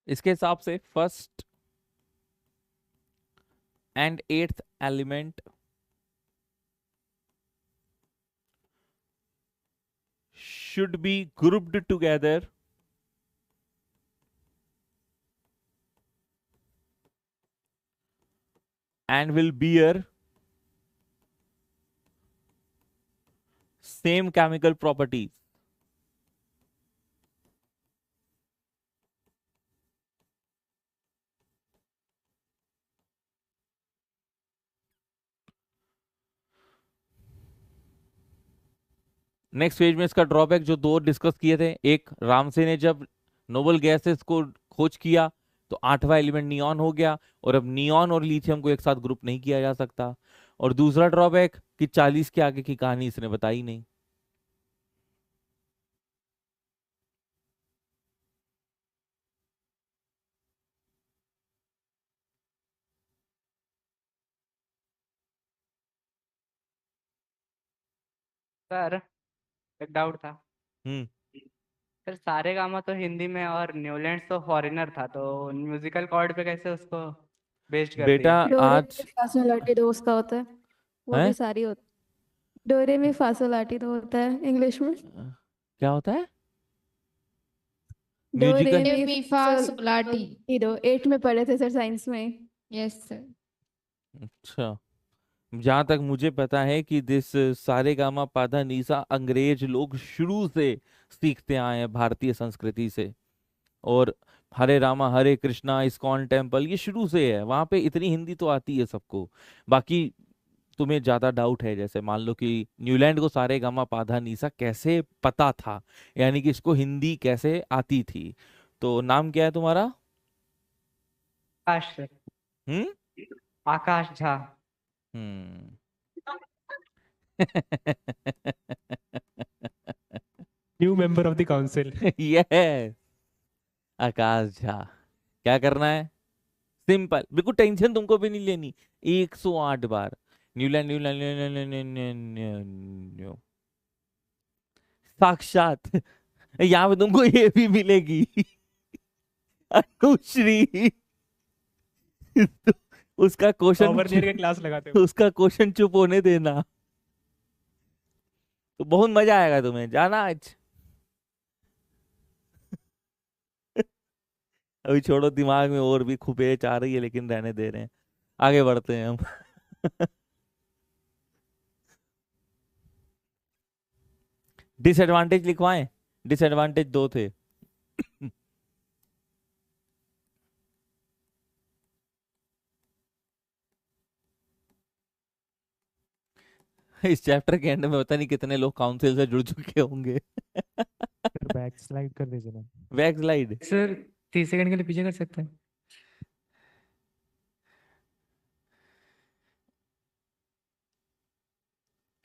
इसके हिसाब से first and 8th element should be grouped together and will bear same chemical properties. Next page में इसका ड्रॉबैक जो दो डिस्कस किए थे, एक रामसे ने जब नोबल गैसेस को खोज किया तो 8वां एलिमेंट नियॉन हो गया और अब नियॉन और लिथियम को एक साथ ग्रुप नहीं किया जा सकता। और दूसरा ड्रॉबैक कि 40 के आगे की कहानी इसने बताई नहीं। सर एक डाउट था। हम्म सर सारे गामा तो हिंदी में और न्यूलैंड्स तो फॉरेनर था, तो म्यूजिकल कॉर्ड पे कैसे उसको बेस्ड कर बेटा दिया? आज फासो लाटी दो उसका होता है, वो हैं? भी सारी होती। डोरे में फासो लाटी दो होता है इंग्लिश में। क्या होता है? डो रे म्यूजिकल मी मी फा फा सो सोलाटी। दो 8 में पढ़े थे सर साइंस में। Yes sir. अच्छा, जहां तक मुझे पता है कि दिस सारे गामा पाधा नीसा अंग्रेज लोग शुरू से सीखते आए हैं भारतीय संस्कृति से। और हरे रामा हरे कृष्णा इस्कॉन टेम्पल ये शुरू से है, वहां पे इतनी हिंदी तो आती है सबको। बाकी तुम्हें ज्यादा डाउट है, जैसे मान लो कि न्यूलैंड को सारे गामा पाधा नीसा कैसे पता था, यानी कि इसको हिंदी कैसे आती थी। तो नाम क्या है तुम्हारा? Akash sir. Hmm Akash Jha. Hmm new member of the council. Yes, Akash Jha. क्या करना है? सिंपल, बिल्कुल टेंशन तुमको भी नहीं लेनी। 108 बार न्यूलैंड न्यूलैंड न्यू साक्षात। यहाँ पे तुमको ये भी मिलेगी अनुश्री। तो उसका क्वेश्चन ओवरनियर के क्लास लगाते हो। उसका क्वेश्चन चुप होने देना, तो बहुत मजा आएगा तुम्हें। जाना आज। अभी छोड़ो, दिमाग में और भी खुपेच आ रही है, लेकिन रहने दे रहे हैं, आगे बढ़ते हैं हम। डिसएडवांटेज लिखवाएं? डिसएडवांटेज 2 थे। इस चैप्टर के एंड में पता नहीं कितने लोग काउंसिल से जुड़ चुके होंगे। बैक स्लाइड कर दीजिए ना। बैक स्लाइड सर 30 सेकंड के लिए पीछे कर सकते हैं?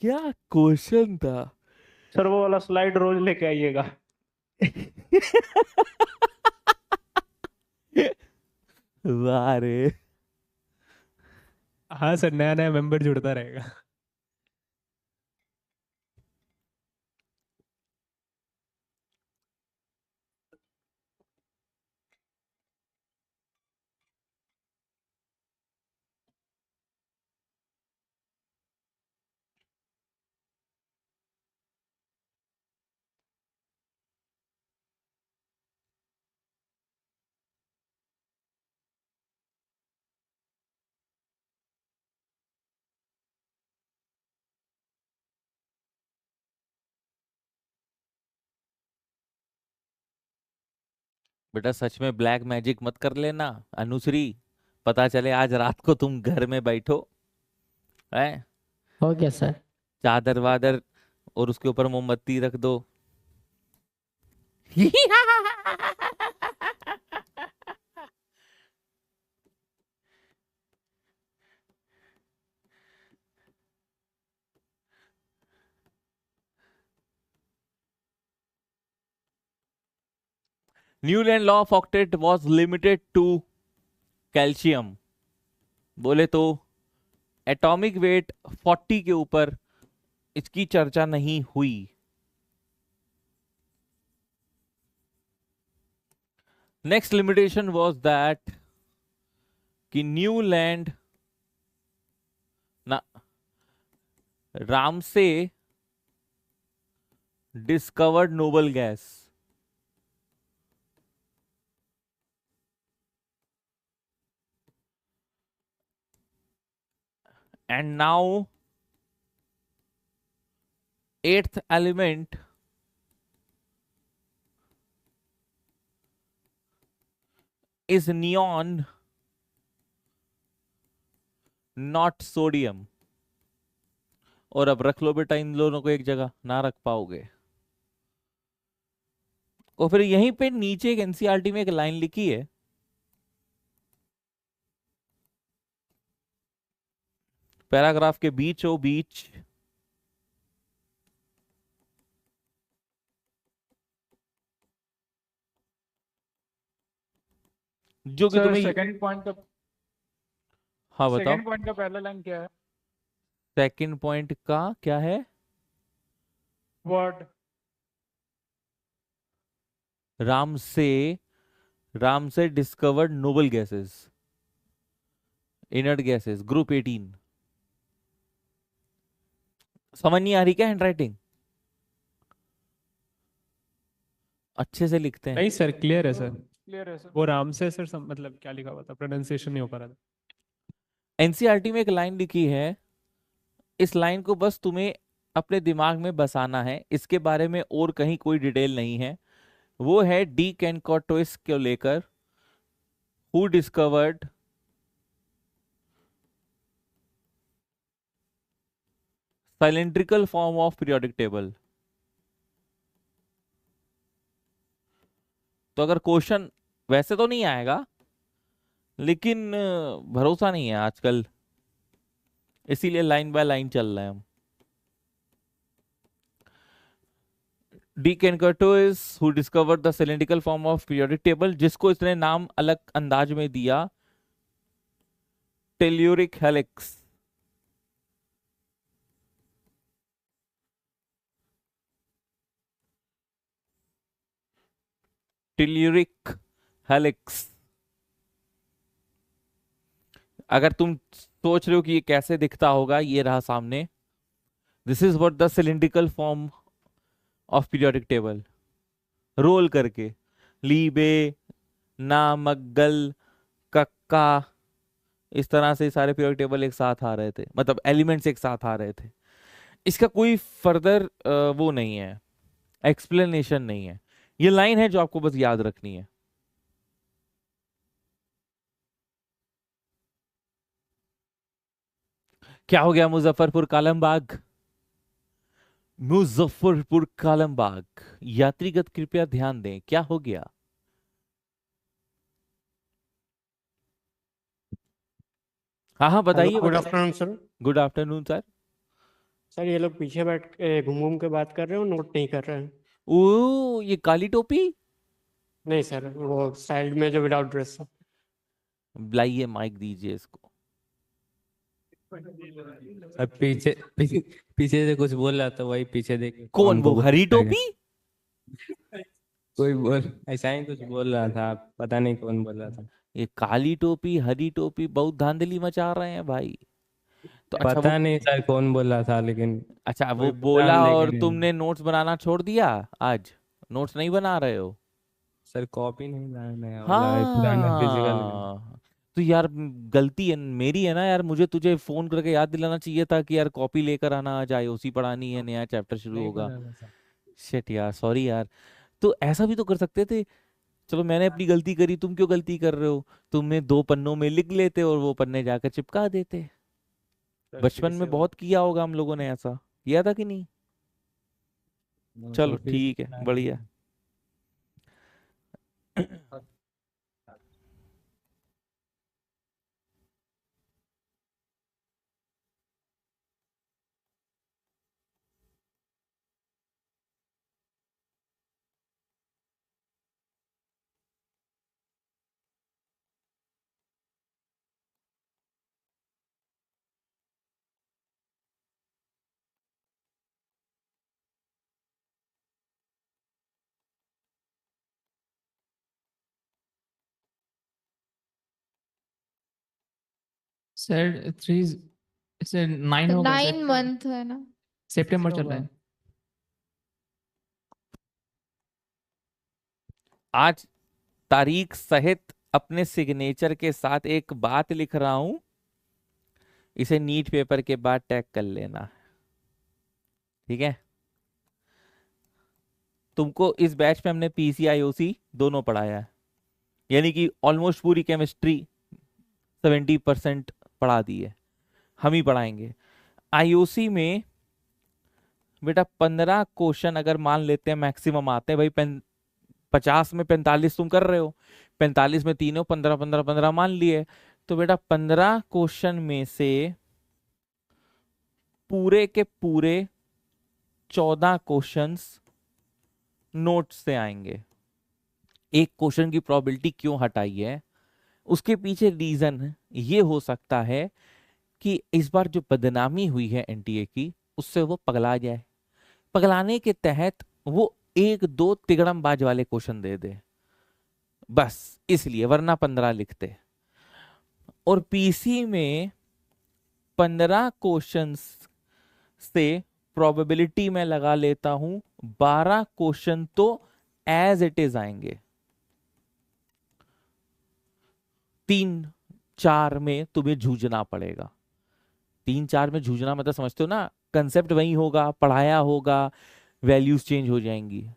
क्या क्वेश्चन था? सर वो वाला स्लाइड रोज लेके आइएगा। वाह रे। हाँ सर, नया नया मेंबर जुड़ता रहेगा। बेटा सच में ब्लैक मैजिक मत कर लेना अनुश्री, पता चले आज रात को तुम घर में बैठो है, हो गया सर। चादर वादर और उसके ऊपर मोमबत्ती रख दो। Newland law of octet was limited to calcium. बोले तो एटॉमिक वेट 40 के ऊपर इसकी चर्चा नहीं हुई। नेक्स्ट लिमिटेशन वाज दैट कि न्यूलैंड ना Ramsay discovered noble gas. And now eighth element is neon, not sodium। और अब रख लो बेटा इन दोनों को एक जगह, ना रख पाओगे। और फिर यहीं पे नीचे एक एनसीईआरटी में एक लाइन लिखी है, पैराग्राफ के बीचों बीच जो कि सर तुम्हें सेकंड पॉइंट का हाँ बताओ। सेकंड पॉइंट का पहला लाइन क्या है? सेकंड पॉइंट का क्या है? वर्ड राम से discovered noble gases, inert gases, group 18। समझ नहीं आ रही क्या हैंडराइटिंग? अच्छे से लिखते हैं। नहीं सर, क्लियर है सर। क्लियर है सर। वो राम से सर मतलब क्या लिखा हुआ था, प्रोनाउंसिएशन नहीं हो पा रहा था। एनसीईआरटी में एक लाइन लिखी है, इस लाइन को बस तुम्हें अपने दिमाग में बसाना है, इसके बारे में और कहीं कोई डिटेल नहीं है। वो है डी कैनकोटोइस को लेकर, who discovered cylindrical form of periodic table. तो अगर क्वेश्चन वैसे तो नहीं आएगा, लेकिन भरोसा नहीं है आजकल, इसीलिए लाइन बाय लाइन चल रहे हैं हम। De Chancourtois who discovered the cylindrical form of periodic table, जिसको इसने नाम अलग अंदाज में दिया टेल्यूरिक हेलिक्स। Telluric helix. अगर तुम सोच रहे हो कि ये कैसे दिखता होगा, ये रहा सामने। This is what the cylindrical form of periodic table, roll करके लीबे ना मग्गल कक्का, इस तरह से सारे पीरियोडिक टेबल एक साथ आ रहे थे, मतलब एलिमेंट्स एक साथ आ रहे थे। इसका कोई फर्दर वो नहीं है, एक्सप्लेनेशन नहीं है। ये लाइन है जो आपको बस याद रखनी है। क्या हो गया मुजफ्फरपुर कालमबाग? मुजफ्फरपुर कालमबाग यात्रीगत कृपया ध्यान दें, क्या हो गया? हाँ हाँ बताइए। Good afternoon sir. Good afternoon sir. Sir ये लोग पीछे बैठ के घूम घूम के बात कर रहे हो, नोट नहीं कर रहे हैं। ओ ये काली टोपी? नहीं सर, वो साइड में जो विदाउट ड्रेस। लाइए माइक दीजिए इसको। अब पीछे से कुछ बोल रहा था, वही पीछे देख। कौन वो हरी टोपी? कोई बोल ऐसा ही कुछ बोल रहा था, पता नहीं कौन बोल रहा था। ये काली टोपी हरी टोपी बहुत धांधली मचा रहे हैं भाई। तो अच्छा पता नहीं सर कौन बोल रहा था, लेकिन अच्छा वो कोई बोला नाम और लेके तुमने नोट्स बनाना छोड़ दिया? आज नोट्स नहीं बना रहे हो? सर कॉपी नहीं लाना वाला है, पुराना फिजिकल। हाँ तो यार गलती है मेरी है ना यार, मुझे तुझे फोन करके याद दिलाना चाहिए था कि यार कॉपी लेकर आना, आज आईओसी पढ़ानी है, नया चैप्टर शुरू नहीं होगा। बनाना सर। शिट यार, सॉरी यार। तो ऐसा भी तो कर सकते थे चलो मैंने अपनी गलती करी, तुम क्यों गलती कर रहे हो? तुमने 2 पन्नों में लिख लेते और वो पन्ने जाकर चिपका देते। बचपन में बहुत किया होगा हम लोगों ने, ऐसा किया था कि नहीं? चलो ठीक है, बढ़िया। सर 3 सर 9 होगा 9 मंथ है ना? सितंबर चल रहा है। आज तारीख सहित अपने सिग्नेचर के साथ एक बात लिख रहा हूं, इसे नीट पेपर के बाद टैग कर लेना, ठीक है? तुमको इस बैच में हमने पीसीआईओसी दोनों पढ़ाया है, यानी कि ऑलमोस्ट पूरी केमिस्ट्री 70% पढ़ा दी है, हम ही पढ़ाएंगे। आईओसी में बेटा 15 क्वेश्चन अगर मान लेते हैं मैक्सिमम आते हैं भाई, 50 में 45 तुम कर रहे हो, 45 में तीनों 15 15 15 मान लिए, तो बेटा 15 क्वेश्चन में से पूरे के पूरे 14 क्वेश्चंस नोट से आएंगे। एक क्वेश्चन की प्रोबेबिलिटी क्यों हटाई है, उसके पीछे रीजन ये हो सकता है कि इस बार जो बदनामी हुई है एनटीए की, उससे वो पगला जाए, पगलाने के तहत वो 1-2 तिगड़मबाज वाले क्वेश्चन दे दे, बस इसलिए, वरना 15 लिखते। और पीसी में 15 क्वेश्चंस से प्रोबेबिलिटी में लगा लेता हूं 12 क्वेश्चन तो एज इट इज आएंगे, 3-4 में तुम्हें जूझना पड़ेगा। 3-4 में जूझना मतलब समझते हो ना, कंसेप्ट वही होगा, पढ़ाया होगा, वैल्यूज चेंज हो जाएंगी।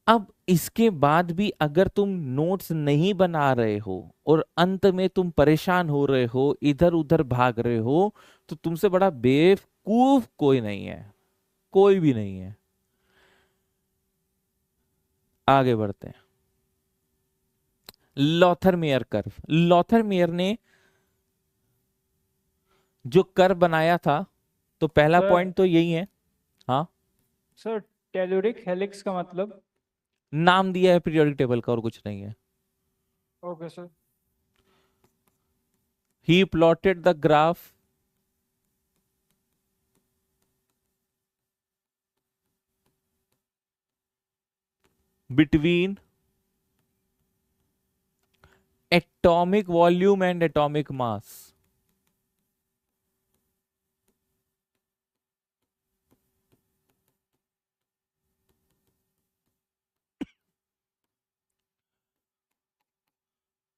अब इसके बाद भी अगर तुम नोट्स नहीं बना रहे हो और अंत में तुम परेशान हो रहे हो, इधर उधर भाग रहे हो, तो तुमसे बड़ा बेवकूफ कोई नहीं है, कोई भी नहीं है। आगे बढ़ते हैं। लॉथरमेयर कर्व, लॉथरमेयर ने जो कर्व बनाया था, तो पहला सर- पॉइंट तो यही है। हाँ सर टेलुरिक हेलिक्स का मतलब? नाम दिया है पीरियोडिक टेबल का, और कुछ नहीं है। Okay sir. He plotted the graph between atomic volume and atomic mass.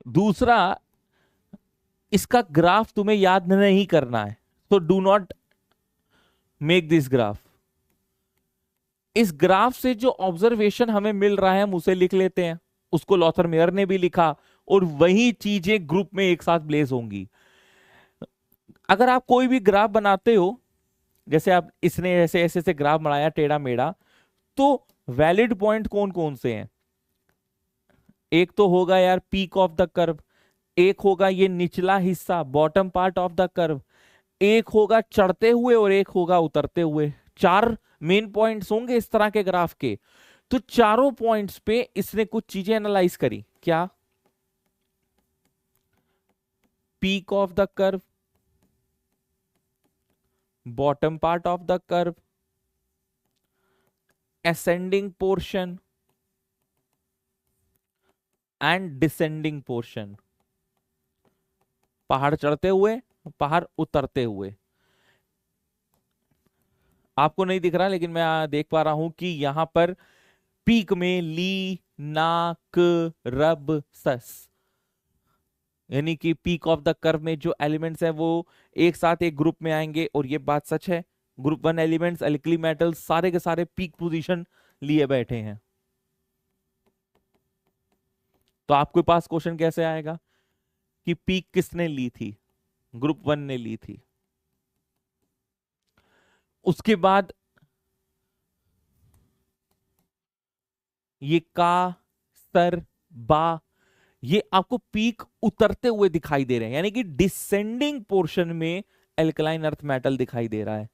दूसरा, इसका ग्राफ तुम्हें याद नहीं करना है, तो do not make this graph. इस ग्राफ से जो ऑब्जर्वेशन हमें मिल रहा है हम उसे लिख लेते हैं, उसको लॉथरमेयर ने भी लिखा, और वही चीजें ग्रुप में एक साथ प्लेस होंगी। अगर आप कोई भी ग्राफ बनाते हो, जैसे आप इसने ऐसे ऐसे से ग्राफ बनाया टेढ़ा मेढ़ा, तो वैलिड पॉइंट कौन कौन से हैं? एक तो होगा यार पीक ऑफ द कर्व, एक होगा ये निचला हिस्सा bottom part of the curve, एक होगा चढ़ते हुए और एक होगा उतरते हुए। 4 मेन पॉइंट्स होंगे इस तरह के ग्राफ के। तो चारों पॉइंट्स पे इसने कुछ चीजें एनालाइज करी। क्या? Peak of the curve, bottom part of the curve, ascending portion and descending portion, पहाड़ चढ़ते हुए, पहाड़ उतरते हुए। आपको नहीं दिख रहा, लेकिन मैं देख पा रहा हूं कि यहां पर पीक में ली, ना, क, रब, सस, यानी कि पीक ऑफ द कर्व में जो एलिमेंट्स हैं वो एक साथ एक ग्रुप में आएंगे। और ये बात सच है, ग्रुप 1 एलिमेंट्स अल्कली मेटल्स सारे के सारे पीक पोजीशन लिए बैठे हैं। तो आपके पास क्वेश्चन कैसे आएगा कि पीक किसने ली थी, ग्रुप 1 ने ली थी। उसके बाद ये का, सर, बा, ये आपको पीक उतरते हुए दिखाई दे रहे हैं, यानी कि डिसेंडिंग पोर्शन में एल्कलाइन अर्थ मेटल दिखाई दे रहा है।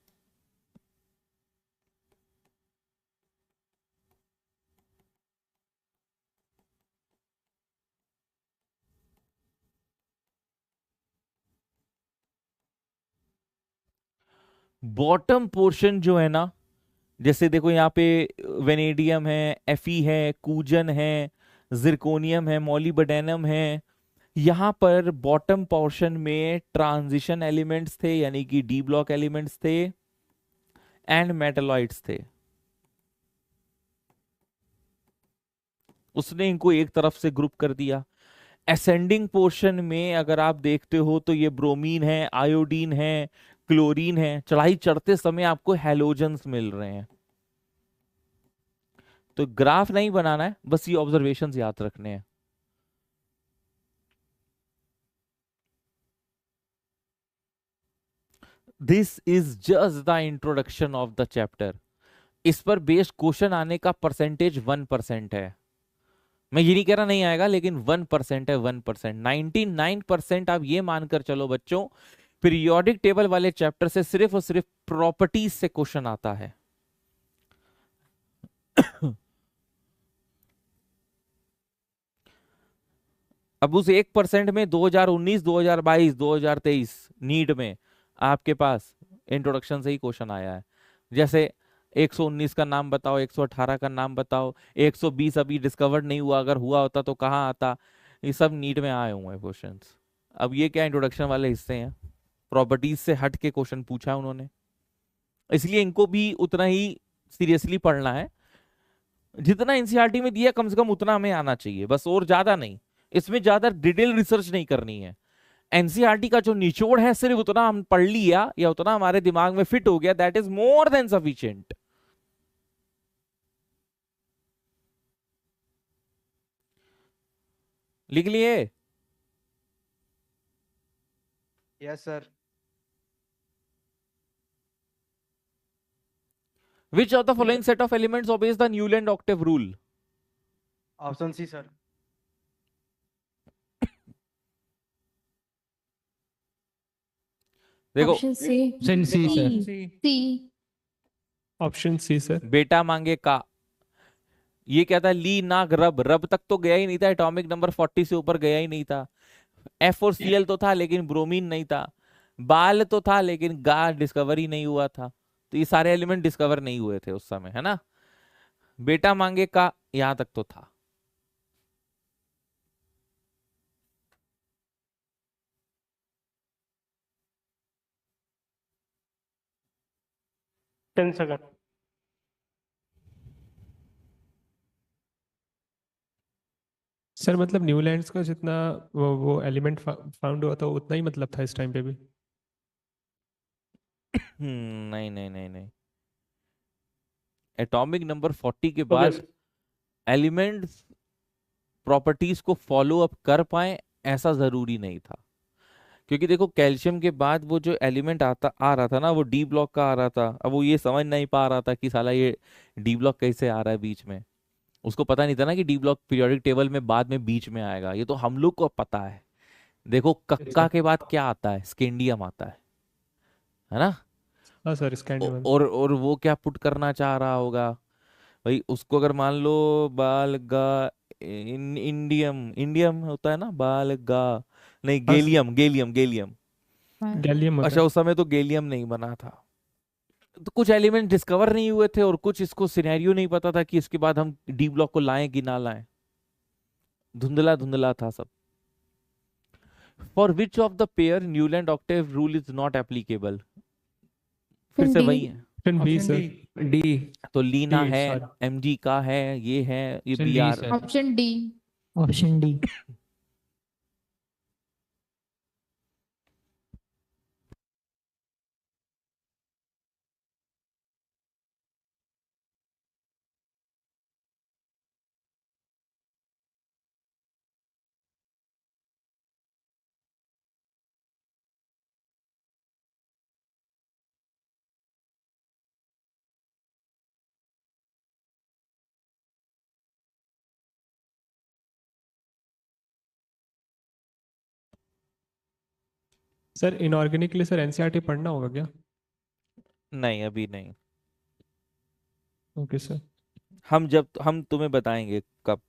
बॉटम पोर्शन जो है ना, जैसे देखो यहाँ पे वेनेडियम है, एफी है, कूजन है, जिरकोनियम है, मोलिब्डेनम है, यहाँ पर बॉटम पोर्शन में ट्रांजिशन एलिमेंट्स थे, यानी कि डी ब्लॉक एलिमेंट्स थे एंड मेटलॉइड्स थे। उसने इनको एक तरफ से ग्रुप कर दिया। असेंडिंग पोर्शन में अगर आप देखते हो तो ये ब्रोमीन है, आयोडीन है, क्लोरीन है। चढ़ाई चढ़ते समय आपको हैलोजेंस मिल रहे हैं। तो ग्राफ नहीं बनाना है, बस ये ऑब्जर्वेशंस याद रखने हैं। This is just the introduction of the chapter. इस पर बेस्ड क्वेश्चन आने का परसेंटेज 1% है। मैं ये नहीं कह रहा नहीं आएगा, लेकिन 1% है, 1%। 99% आप ये मानकर चलो बच्चों, पीरियोडिक टेबल वाले चैप्टर से सिर्फ और सिर्फ प्रॉपर्टीज से क्वेश्चन आता है। अब उस 1% में 2019, 2022, 2023 नीट में आपके पास इंट्रोडक्शन से ही क्वेश्चन आया है। जैसे 119 का नाम बताओ, 118 का नाम बताओ, 120 अभी डिस्कवर्ड नहीं हुआ, अगर हुआ होता तो कहाँ आता। ये सब नीट में आए हुए हैं क्वेश्चंस। अब ये क्या इंट्रोडक्शन वाले हिस्से हैं, प्रॉपर्टीज से हट के क्वेश्चन पूछा है उन्होंने, इसलिए इनको भी उतना ही सीरियसली पढ़ना है। जितना एनसीईआरटी में दिया कम से कम उतना हमें आना चाहिए, बस, और ज्यादा नहीं। इसमें ज्यादा डिटेल रिसर्च नहीं करनी है। एनसीईआरटी का जो निचोड़ है सिर्फ उतना हम पढ़ लिया या उतना हमारे दिमाग में फिट हो गया, that is more than sufficient. लिख लिए? Yes sir. Which of the following set of elements obeys the Newland octave rule? Option C sir. देखो, option C. Option C sir. C. Option C sir. बेटा मांगे का, ये क्या था, ली नाग रब, रब तक तो गया ही नहीं था, एटॉमिक नंबर 40 से ऊपर गया ही नहीं था। एफ और सीएल तो था लेकिन ब्रोमीन नहीं था। बाल तो था लेकिन गा डिस्कवर ही नहीं हुआ था। तो ये सारे एलिमेंट डिस्कवर नहीं हुए थे उस समय, है ना। बेटा मांगे का यहां तक तो था। Ten second. सर मतलब न्यूलैंड्स का जितना वो एलिमेंट फाउंड हुआ था उतना ही मतलब था इस टाइम पे भी? नहीं नहीं नहीं नहीं, एटॉमिक नंबर 40 के बाद एलिमेंट्स प्रॉपर्टीज को फॉलो अप कर पाए ऐसा जरूरी नहीं था। क्योंकि देखो कैल्शियम के बाद वो जो एलिमेंट आ रहा था ना, वो डी ब्लॉक का आ रहा था। अब वो ये समझ नहीं पा रहा था कि साला ये डी ब्लॉक कैसे आ रहा है बीच में। उसको पता नहीं था ना कि डी ब्लॉक पीरियोडिक टेबल में बाद में बीच में आएगा। ये तो हम लोग को पता है। देखो कक्का के बाद क्या आता है, स्केंडियम आता है ना। हाँ सर, स्कैंडियम। और वो क्या पुट करना चाह रहा होगा भाई, उसको अगर मान लो बाल गा इंडियम, इंडियम होता है ना, बाल गा नहीं, गैलियम गैलियम गैलियम गैलियम। अच्छा, उस समय तो गैलियम नहीं बना था। तो कुछ एलिमेंट डिस्कवर नहीं हुए थे और कुछ इसको सिनेरियो नहीं पता था कि इसके बाद हम डी ब्लॉक को लाएं कि ना लाएं। धुंधला धुंधला था सब। For which of the pair Newland octave rule is not applicable? फिर से वही है। Option B sir. डी। तो लीना डी, है, sorry। एमजी का है, ये है, ये option B D R. Sir. Option D. Option D. Sir inorganic के लिए सर एनसीईआरटी पढ़ना होगा क्या? नहीं, अभी नहीं। Okay sir. हम तुम्हें बताएंगे कब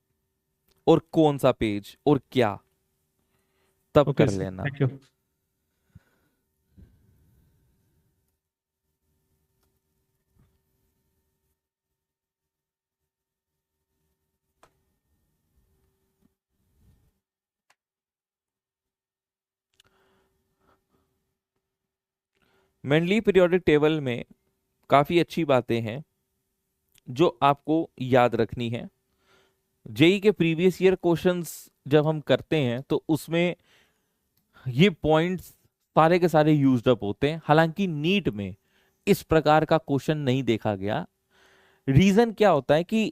और कौन सा पेज और क्या, तब ओके कर सर, लेना। Thank you. Mainly periodic table में काफी अच्छी बातें हैं जो आपको याद रखनी है। जेई के प्रीवियस ईयर क्वेश्चंस जब हम करते हैं तो उसमें ये पॉइंट्स सारे के सारे यूज्ड अप होते हैं। हालांकि नीट में इस प्रकार का क्वेश्चन नहीं देखा गया। रीजन क्या होता है कि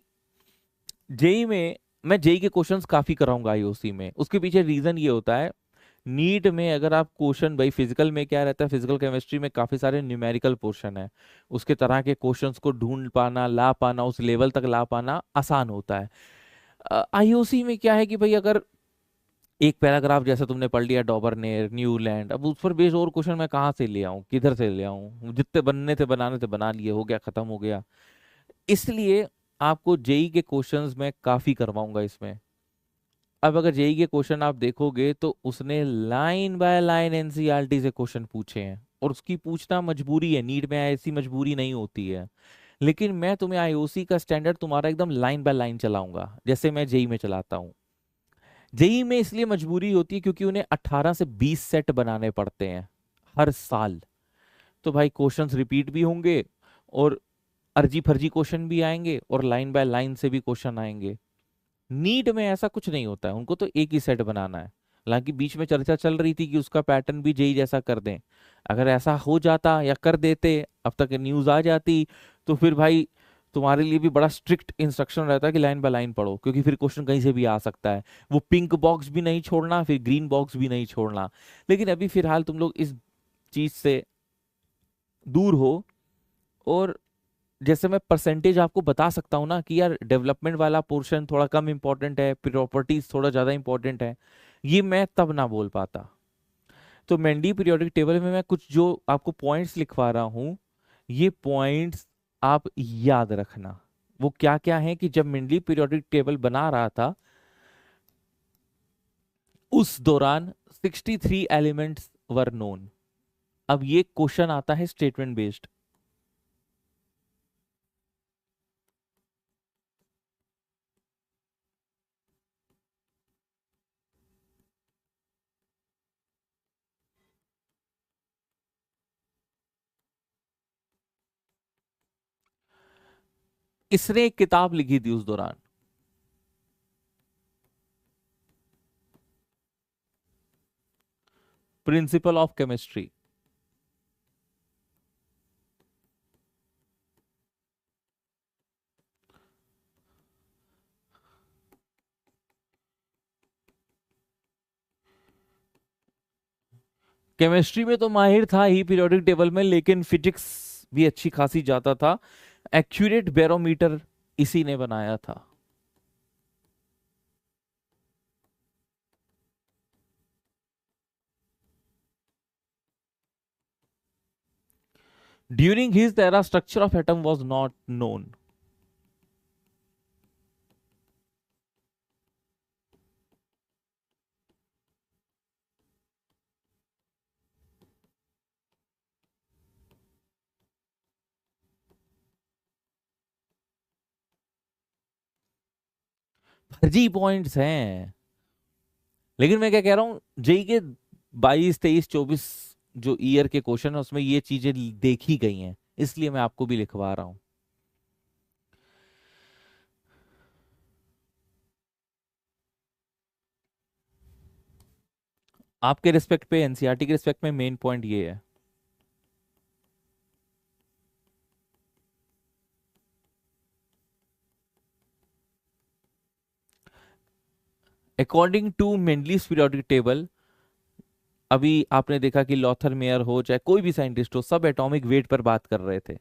जेई में मैं जेई के क्वेश्चंस काफी कराऊंगा आईओसी में, उसके पीछे रीजन ये होता है, नीट में अगर आप क्वेश्चन, भाई फिजिकल में क्या रहता है, फिजिकल केमिस्ट्री में काफी सारे न्यूमेरिकल पोर्शन है, उसके तरह के क्वेश्चंस को ढूंढ पाना, ला पाना, उस लेवल तक ला पाना आसान होता है। आईओसी में क्या है कि भाई अगर एक पैराग्राफ जैसे तुमने पढ़ लिया डॉबरनेर, न्यूलैंड, अब उस पर बेस्ड और क्वेश्चन मैं कहाँ से ले आऊं, किधर से ले आऊं, जितने बनने थे बनाने थे बना लिए, हो गया, खत्म हो गया। इसलिए आपको जेई के क्वेश्चंस में काफी करवाऊंगा इसमें। अब अगर जेई के क्वेश्चन आप देखोगे तो उसने लाइन बाय लाइन एनसीईआरटी से क्वेश्चन पूछे हैं, और उसकी पूछना मजबूरी है, नीट में ऐसी मजबूरी नहीं होती है। लेकिन मैं तुम्हें आईओसी का स्टैंडर्ड तुम्हारा एकदम लाइन बाय लाइन चलाऊंगा जैसे मैं जेई में चलाता हूँ। जेई में इसलिए मजबूरी होती है क्योंकि उन्हें 18 से 20 सेट बनाने पड़ते हैं हर साल। तो भाई क्वेश्चंस रिपीट भी होंगे और अर्जी फर्जी क्वेश्चन भी आएंगे और लाइन बाय लाइन से भी क्वेश्चन आएंगे। नीट में ऐसा कुछ नहीं होता है, उनको तो एक ही सेट बनाना है। हालांकि बीच में चर्चा चल रही थी कि उसका पैटर्न भी जेई जैसा कर दें। अगर ऐसा हो जाता या कर देते, अब तक न्यूज आ जाती, तो फिर भाई तुम्हारे लिए भी बड़ा स्ट्रिक्ट इंस्ट्रक्शन रहता है कि लाइन बाय लाइन पढ़ो, क्योंकि फिर क्वेश्चन कहीं से भी आ सकता है। वो पिंक बॉक्स भी नहीं छोड़ना, फिर ग्रीन बॉक्स भी नहीं छोड़ना। लेकिन अभी फिलहाल तुम लोग इस चीज से दूर हो, और जैसे मैं परसेंटेज आपको बता सकता हूँ ना कि यार डेवलपमेंट वाला पोर्शन थोड़ा कम इंपॉर्टेंट है, प्रॉपर्टीज थोड़ा ज्यादा इंपॉर्टेंट है, ये मैं तब ना बोल पाता। तो मेंडी पीरियोडिक टेबल में मैं कुछ जो आपको पॉइंट्स लिखवा रहा हूँ, ये पॉइंट्स आप याद रखना। वो क्या क्या है कि जब मेंडली पीरियोडिक टेबल बना रहा था उस दौरान 63 एलिमेंट्स वर नोन। अब ये क्वेश्चन आता है स्टेटमेंट बेस्ड। इसने एक किताब लिखी थी उस दौरान, प्रिंसिपल ऑफ केमिस्ट्री। केमिस्ट्री में तो माहिर था ही पीरियोडिक टेबल में, लेकिन फिजिक्स भी अच्छी खासी जाता था। एक्यूरेट बैरोमीटर इसी ने बनाया था। During his era, structure of atom was not known. फर्जी पॉइंट्स हैं, लेकिन मैं क्या कह रहा हूं, जेई के 22, 23, 24 जो ईयर के क्वेश्चन है उसमें ये चीजें देखी गई हैं, इसलिए मैं आपको भी लिखवा रहा हूं। आपके रिस्पेक्ट पे, एनसीईआरटी के रिस्पेक्ट में मेन पॉइंट ये है, according to Mendeleev's periodic table, अभी आपने देखा कि लॉथर मेयर हो चाहे कोई भी साइंटिस्ट हो, सब एटॉमिक वेट पर बात कर रहे थे।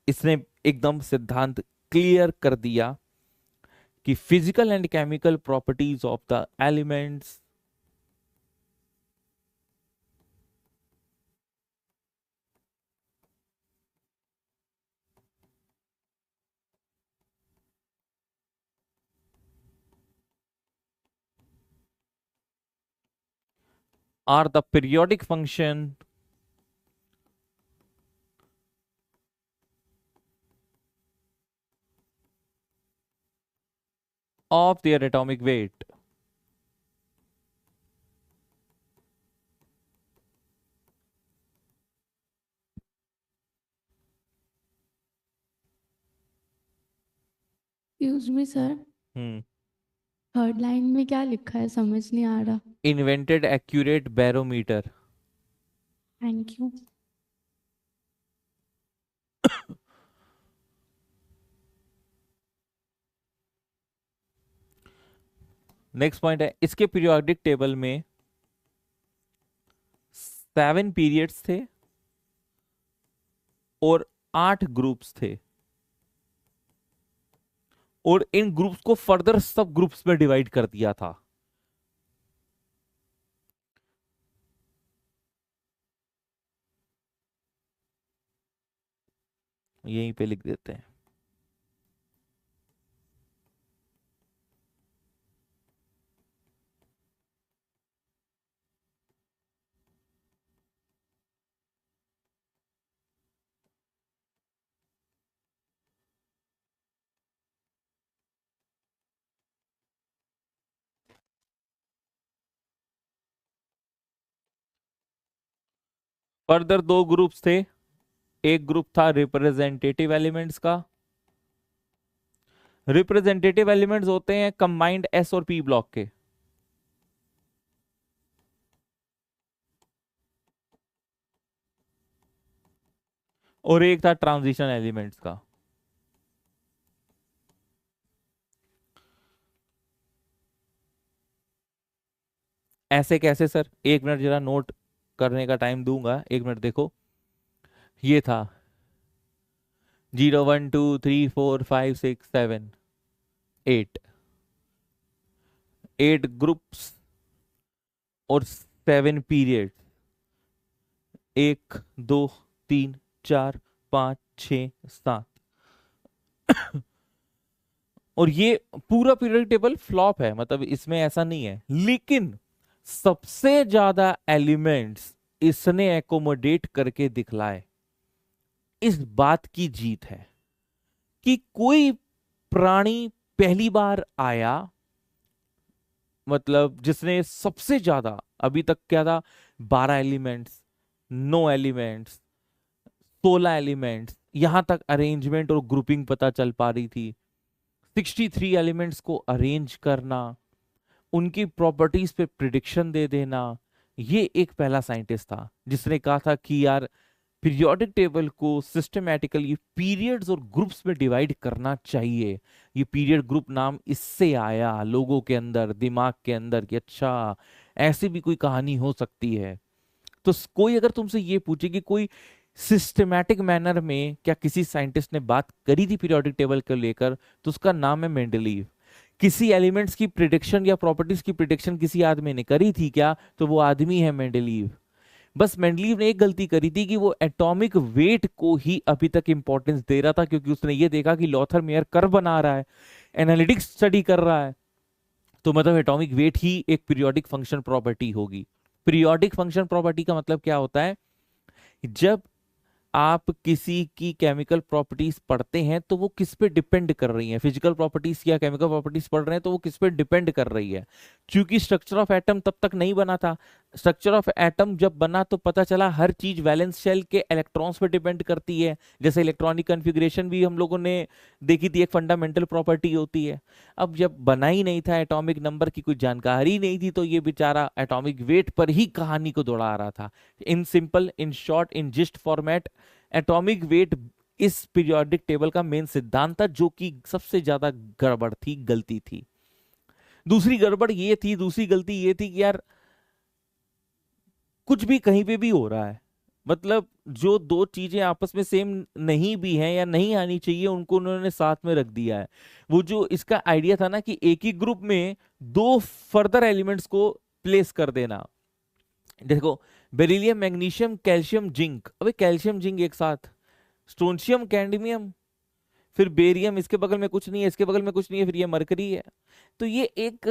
इसने एकदम सिद्धांत क्लियर कर दिया कि physical and chemical properties of the elements are the periodic function of their atomic weight. Excuse me sir, third line में क्या लिखा है समझ नहीं आ रहा। Invented accurate barometer. Thank you. Next point है, इसके पीरियोडिक टेबल में 7 पीरियड्स थे और 8 ग्रुप्स थे, और इन ग्रुप्स को फर्दर सब ग्रुप्स में डिवाइड कर दिया था। यहीं पे लिख देते हैं। फर्दर 2 ग्रुप्स थे। एक ग्रुप था रिप्रेजेंटेटिव एलिमेंट्स का। रिप्रेजेंटेटिव एलिमेंट्स होते हैं कंबाइंड एस और पी ब्लॉक के। और एक था ट्रांजिशन एलिमेंट्स का। ऐसे कैसे सर? एक मिनट जरा नोट करने का टाइम दूंगा, एक मिनट देखो। ये था 0 1 2 3 4 5 6 7 8 ग्रुप्स और 7 पीरियड। 1 2 3 4 5 6 7 और ये पूरा पीरियड टेबल फ्लॉप है, मतलब इसमें ऐसा नहीं है, लेकिन सबसे ज्यादा एलिमेंट्स इसने एकोमोडेट करके दिखलाए। इस बात की जीत है कि कोई प्राणी पहली बार आया, मतलब जिसने सबसे ज्यादा, अभी तक क्या था, 12 एलिमेंट्स, 9 एलिमेंट्स, 16 एलिमेंट्स, यहां तक अरेंजमेंट और ग्रुपिंग पता चल पा रही थी। 63 एलिमेंट्स को अरेंज करना, उनकी प्रॉपर्टीज पे प्रिडिक्शन दे देना, ये एक पहला साइंटिस्ट था जिसने कहा था कि यार पीरियोडिक टेबल को सिस्टमैटिकली पीरियड्स और ग्रुप्स में डिवाइड करना चाहिए। ये पीरियड ग्रुप नाम इससे आया लोगों के अंदर, दिमाग के अंदर, कि अच्छा ऐसी भी कोई कहानी हो सकती है। तो कोई अगर तुमसे ये पूछे कि कोई सिस्टमैटिक मैनर में क्या किसी साइंटिस्ट ने बात करी थी पीरियोडिक टेबल को लेकर, तो उसका नाम है मेंडलीव। किसी एलिमेंट्स की प्रिडिक्शन या प्रॉपर्टीज की प्रिडिक्शन किसी आदमी ने करी थी क्या, तो वो आदमी है मेंडलीव। बस मेंडलीव ने एक गलती करी थी कि वो एटॉमिक वेट को ही अभी तक इंपॉर्टेंस दे रहा था, क्योंकि उसने ये देखा कि लॉथर मेयर कर्व बना रहा है, एनालिटिक्स स्टडी कर रहा है, तो मतलब एटॉमिक वेट ही एक पीरियोडिक फंक्शन प्रॉपर्टी होगी। पीरियोडिक फंक्शन प्रॉपर्टी का मतलब क्या होता है? जब आप किसी की केमिकल प्रॉपर्टीज पढ़ते हैं तो वो किस पे डिपेंड कर रही हैं, फिजिकल प्रॉपर्टीज या केमिकल प्रॉपर्टीज पढ़ रहे हैं तो वो किस पे डिपेंड कर रही है। क्योंकि स्ट्रक्चर ऑफ एटम तब तक नहीं बना था। स्ट्रक्चर ऑफ एटम जब बना तो पता चला हर चीज वैलेंस शेल के इलेक्ट्रॉन्स पे डिपेंड करती है। जैसे इलेक्ट्रॉनिक कन्फिग्रेशन भी हम लोगों ने देखी थी, एक फंडामेंटल प्रॉपर्टी होती है। अब जब बना ही नहीं था, एटॉमिक नंबर की कोई जानकारी नहीं थी, तो ये बेचारा एटॉमिक वेट पर ही कहानी को दौड़ा रहा था। In simple, in short, in gist format, atomic weight इस पीरियोडिक टेबल का मेन सिद्धांत था, जो कि सबसे ज्यादा गड़बड़ थी, गलती थी। दूसरी गड़बड़ ये थी, दूसरी गलती ये थी कि यार कुछ भी कहीं पे भी हो रहा है, मतलब जो दो चीजें आपस में सेम नहीं भी हैं या नहीं आनी चाहिए, उनको उन्होंने साथ में रख दिया है। वो जो इसका आइडिया था ना कि एक ही ग्रुप में 2 फर्दर एलिमेंट्स को प्लेस कर देना। देखो, बेरिलियम, मैग्नीशियम, कैल्शियम, जिंक, अबे कैल्शियम जिंक एक साथ, स्ट्रोंशियम, कैडमियम, फिर बेरियम, इसके बगल में कुछ नहीं है, इसके बगल में कुछ नहीं है, फिर ये मरकरी है। तो ये एक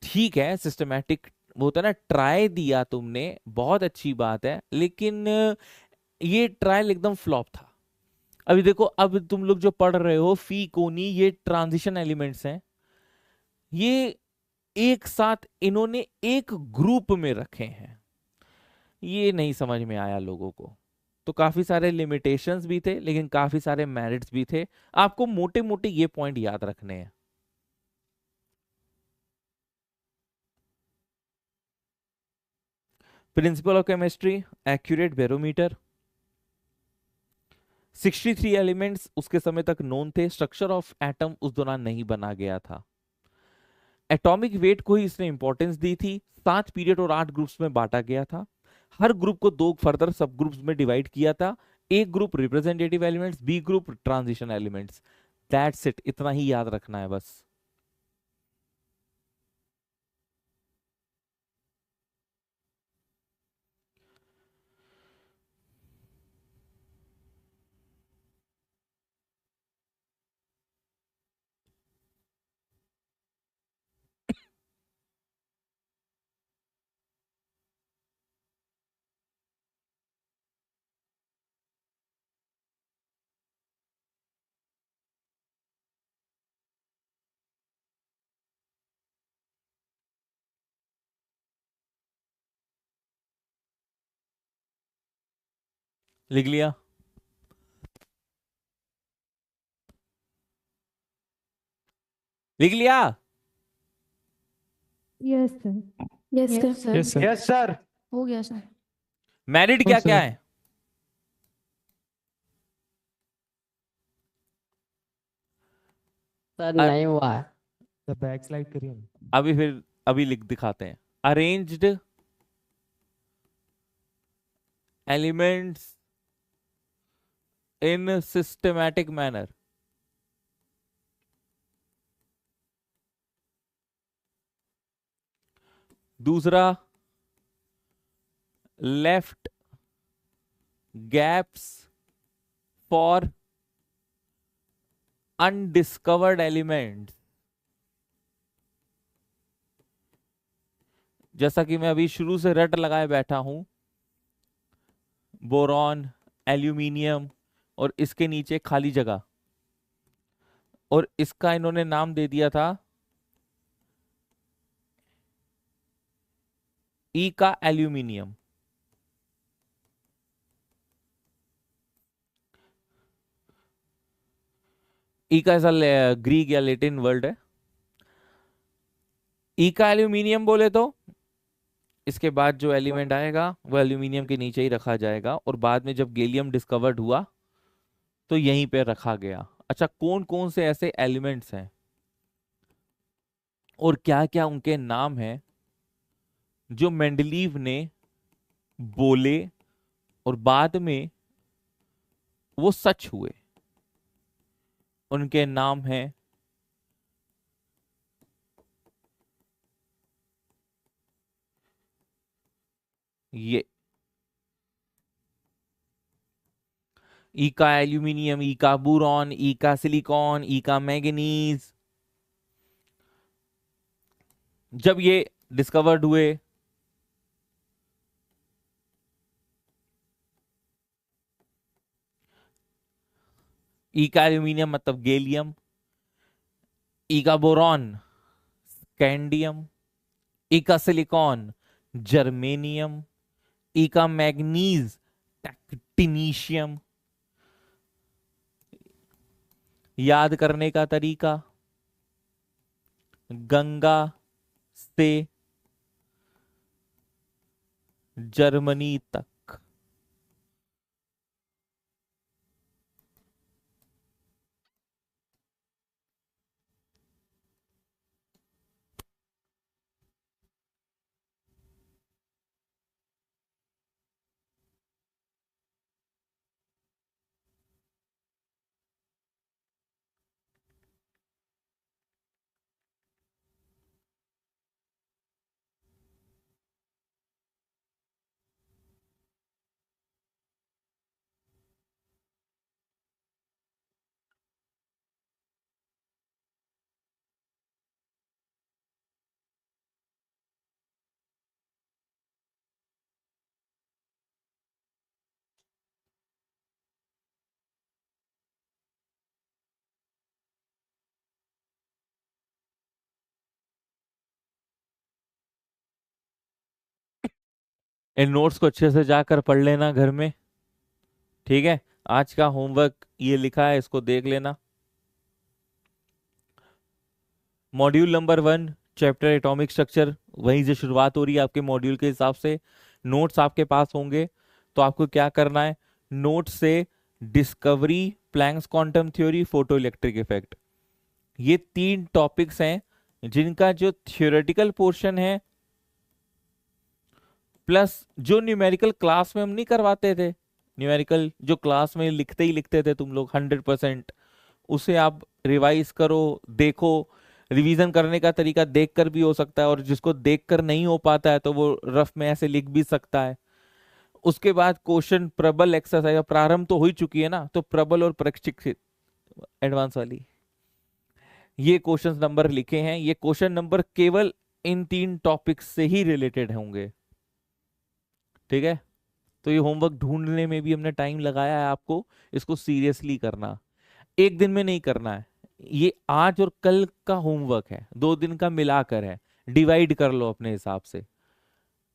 ठीक है सिस्टमैटिक वो होता है ना, ट्राई दिया तुमने, बहुत अच्छी बात है, लेकिन ये ट्रायल एकदम फ्लॉप था। अभी देखो, अब तुम लोग जो पढ़ रहे हो फी कोनी, ये ट्रांजिशन एलिमेंट्स हैं, ये एक साथ इन्होंने एक ग्रुप में रखे हैं, ये नहीं समझ में आया लोगों को। तो काफी सारे लिमिटेशंस भी थे, लेकिन काफी सारे मेरिट्स भी थे। आपको मोटे मोटे ये पॉइंट याद रखने हैं। Principle of chemistry, accurate barometer, 63 elements उसके समय तक नोन थे। स्ट्रक्चर ऑफ एटम उस दौरान नहीं बना गया था। एटॉमिक वेट को ही इसने इंपॉर्टेंस दी थी। 7 पीरियड और 8 ग्रुप्स में बांटा गया था। हर ग्रुप को 2 फर्दर सब ग्रुप्स में डिवाइड किया था। एक group representative elements, B group transition elements. That's it, इतना ही याद रखना है बस। लिख लिया? लिख लिया? Yes sir. Yes Yes, sir. sir. Yes sir. Yes sir. हो गया सर। मेरिट क्या क्या है? सर नहीं हुआ है। द बैक स्लाइड करिए ना। अभी लिख दिखाते हैं। Arranged elements in systematic manner. दूसरा, left gaps for undiscovered elements. जैसा कि मैं अभी शुरू से रट लगाए बैठा हूं, बोरॉन, एल्यूमिनियम, और इसके नीचे खाली जगह, और इसका इन्होंने नाम दे दिया था ई का एल्यूमिनियम। ई का ऐसा ग्रीक या लेटिन वर्ड है। ई का एल्यूमिनियम बोले तो इसके बाद जो एलिमेंट आएगा वो एल्यूमिनियम के नीचे ही रखा जाएगा, और बाद में जब गैलियम डिस्कवर्ड हुआ तो यहीं पे रखा गया। अच्छा, कौन कौन से ऐसे एलिमेंट्स हैं और क्या क्या उनके नाम हैं जो मेंडलीव ने बोले और बाद में वो सच हुए? उनके नाम हैं ये: ई का एल्यूमिनियम, ई का बोरॉन, ई का सिलिकॉन, ई का मैंगनीज। जब ये डिस्कवर्ड हुए ई का एल्यूमिनियम मतलब गैलियम, ई का बोरॉन स्कैंडियम, ई का सिलिकॉन जर्मेनियम, ई का मैग्नीज टेक्टिनीशियम। याद करने का तरीका, गंगा से जर्मनी तक इन नोट्स को अच्छे से जाकर पढ़ लेना घर में, ठीक है। आज का होमवर्क ये लिखा है, इसको देख लेना। Module number 1 chapter atomic structure, वहीं से शुरुआत हो रही है आपके मॉड्यूल के हिसाब से। नोट्स आपके पास होंगे, तो आपको क्या करना है, नोट्स से discovery, Planck's quantum theory, photo electric effect, ये 3 टॉपिक्स हैं जिनका जो थियोरेटिकल पोर्शन है प्लस जो न्यूमेरिकल क्लास में हम नहीं करवाते थे, न्यूमेरिकल जो क्लास में लिखते ही लिखते थे तुम लोग 100%, उसे आप रिवाइज करो, देखो। रिवीजन करने का तरीका देखकर भी हो सकता है, और जिसको देखकर नहीं हो पाता है तो वो रफ में ऐसे लिख भी सकता है। उसके बाद क्वेश्चन प्रबल एक्सरसाइज, प्रारंभ तो हो ही चुकी है ना, तो प्रबल और प्रशिक्षित एडवांस वाली, ये क्वेश्चन नंबर लिखे हैं। ये क्वेश्चन नंबर केवल इन 3 टॉपिक्स से ही रिलेटेड होंगे, ठीक है। तो ये होमवर्क ढूंढने में भी हमने टाइम लगाया है, आपको इसको सीरियसली करना, एक दिन में नहीं करना है। ये आज और कल का होमवर्क है, 2 दिन का मिलाकर है, डिवाइड कर लो अपने हिसाब से,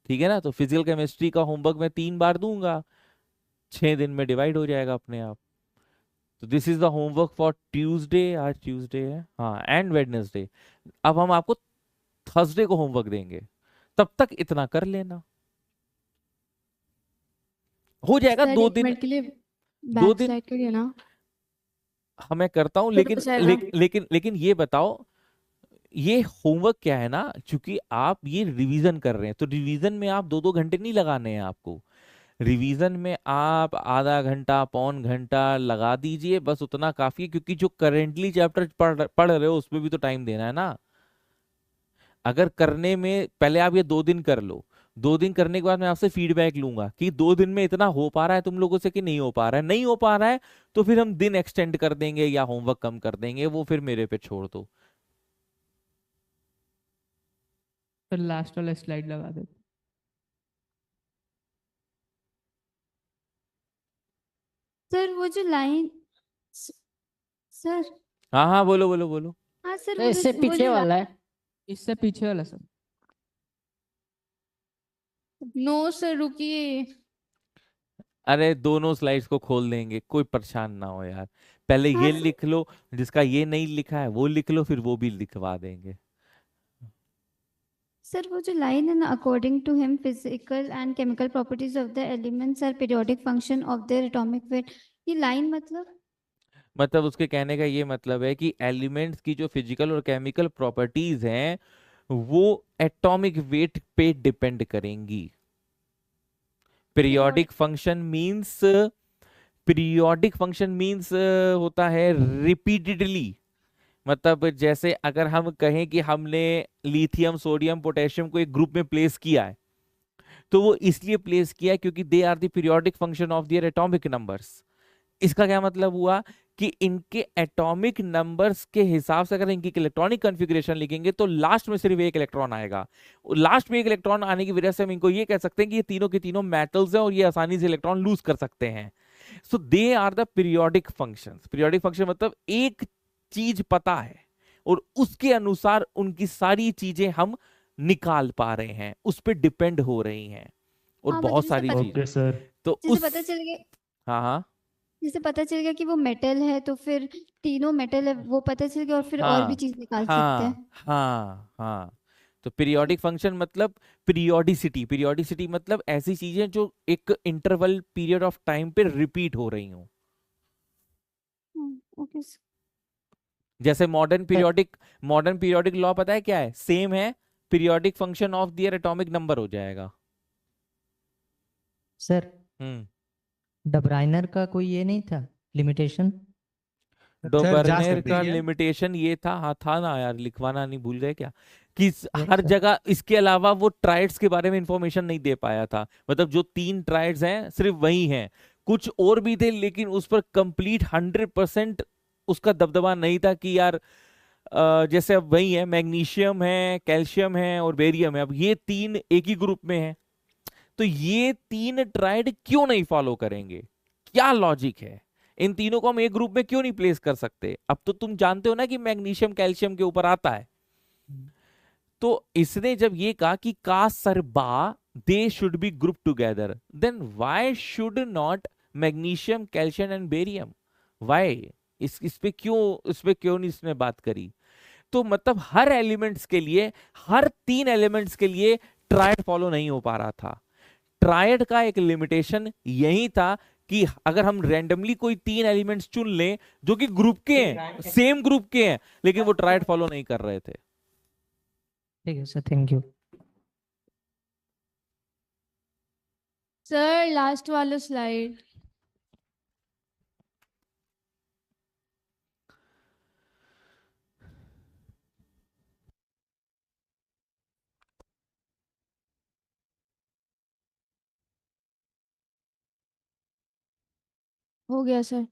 ठीक है ना। तो फिजिकल केमिस्ट्री का होमवर्क मैं 3 बार दूंगा, 6 दिन में डिवाइड हो जाएगा अपने आप। तो this is the homework for Tuesday, आज ट्यूसडे है हाँ, एंड वेडनेसडे। अब हम आपको थर्सडे को होमवर्क देंगे, तब तक इतना कर लेना, हो जाएगा। सर 2 एक दिन, मिनट के लिए 2 बैक दिन साइड करिए ना। हाँ मैं करता हूँ, तो लेकिन हो जाएगा। लेकिन ये बताओ, ये होमवर्क क्या है ना, चूंकि आप ये रिवीजन कर रहे हैं, तो रिवीजन में आप 2-2 घंटे नहीं लगाने हैं आपको। रिवीजन में आप आधा घंटा, पौन घंटा लगा दीजिए, बस उतना काफी है, क्योंकि जो करेंटली चैप्टर पढ़ रहे हो उसमें भी तो टाइम देना है ना। अगर करने में पहले आप ये 2 दिन कर लो, 2 दिन करने के बाद मैं आपसे फीडबैक लूंगा कि 2 दिन में इतना हो पा रहा है तुम लोगों से कि नहीं हो पा रहा है। नहीं हो पा रहा है तो फिर हम दिन एक्सटेंड कर देंगे या होमवर्क कम कर देंगे, वो फिर मेरे पे छोड़ दो। फिर लास्ट वाला स्लाइड लगा देते। सर वो जो लाइन, सर हाँ हाँ बोलो बोलो बोलो। हाँ सर तो वो इससे वो पीछे जो वाला है, इससे पीछे वाला सर। नो सर रुकिए। अरे दोनों स्लाइड्स को खोल देंगे, कोई परेशान ना हो यार। पहले हाँ ये सर। लिख लो, जिसका ये नहीं लिखा है वो लिख लो, फिर वो भी लिखवा देंगे। सर वो जो लाइन है ना, according to him physical and chemical properties of the elements are periodic function of their atomic weight, ये लाइन मतलब उसके कहने का ये मतलब है कि एलिमेंट्स की जो फिजिकल और केमिकल प्रॉपर्टीज हैं वो एटॉमिक वेट पे डिपेंड करेंगी। पीरियोडिक फंक्शन मींस होता है रिपीटेडली। मतलब जैसे अगर हम कहें कि हमने लिथियम, सोडियम, पोटेशियम को एक ग्रुप में प्लेस किया है, तो वो इसलिए प्लेस किया है क्योंकि they are the periodic function of their atomic numbers. इसका क्या मतलब हुआ कि इनके एटॉमिक नंबर्स के हिसाब से अगर इनकी इलेक्ट्रॉनिक कॉन्फ़िगरेशन लिखेंगे तो लास्ट में सिर्फ एक इलेक्ट्रॉन आएगा। लास्ट में एक इलेक्ट्रॉन आने की वजह से हम इनको ये कह सकते हैं कि ये तीनों के तीनों मेटल्स हैं और ये आसानी से इलेक्ट्रॉन लूज कर सकते हैं। So they are the periodic functions. Periodic function मतलब एक चीज पता है और उसके अनुसार उनकी सारी चीजें हम निकाल पा रहे हैं, उस पर डिपेंड हो रही हैं और हाँ, बहुत मतलब सारी जैसे चीजें। सर तो जैसे उस पता चल गया, हाँ हाँ जैसे पता चल गया कि वो मेटल है तो फिर तीनों मेटल है वो पता चल गया, और फिर और भी हाँ चीज निकाल सकते हैं। हाँ हाँ। तो पीरियोडिक फंक्शन मतलब पीरियोडिसिटी। पीरियोडिसिटी मतलब ऐसी चीजें जो एक इंटरवल पीरियड ऑफ टाइम पे रिपीट हो रही हो। Okay sir. जैसे मॉडर्न पीरियोडिक लॉ पता है क्या है? सेम है, periodic function of their atomic number हो जाएगा। सर डब्राइनर का कोई ये नहीं था लिमिटेशन? डोबर्नेर का लिमिटेशन ये था, हाँ था ना यार, लिखवाना नहीं भूल गए क्या, कि हर जगह इसके अलावा वो ट्राइड्स के बारे में इंफॉर्मेशन नहीं दे पाया था। मतलब जो 3 ट्राइड्स हैं सिर्फ वही हैं, कुछ और भी थे लेकिन उस पर कंप्लीट 100% उसका दबदबा नहीं था कि यार जैसे अब वही है, मैग्नीशियम है, कैल्शियम है और बेरियम है, अब ये 3 एक ही ग्रुप में है, तो ये 3 ट्राइड क्यों नहीं फॉलो करेंगे? क्या लॉजिक है? इन तीनों को हम एक ग्रुप में क्यों नहीं प्लेस कर सकते? अब तो तुम जानते हो ना कि मैग्नीशियम कैल्शियम के ऊपर आता है। तो इसने जब ये कहा कि का सरबा they should be grouped together, then why should not magnesium, calcium and barium? why? इस पे क्यों नहीं इसने बात करी? तो मतलब हर एलिमेंट्स के लिए, हर 3 एलिमेंट्स के लिए ट्रायड फॉलो नहीं हो पा रहा था। ट्रायड का एक लिमिटेशन यही था कि अगर हम रैंडमली कोई 3 एलिमेंट्स चुन लें जो कि ग्रुप के हैं, सेम ग्रुप के हैं, लेकिन वो ट्रायड फॉलो नहीं कर रहे थे। ठीक है sir, thank you. Sir last वाला स्लाइड। हो गया सर।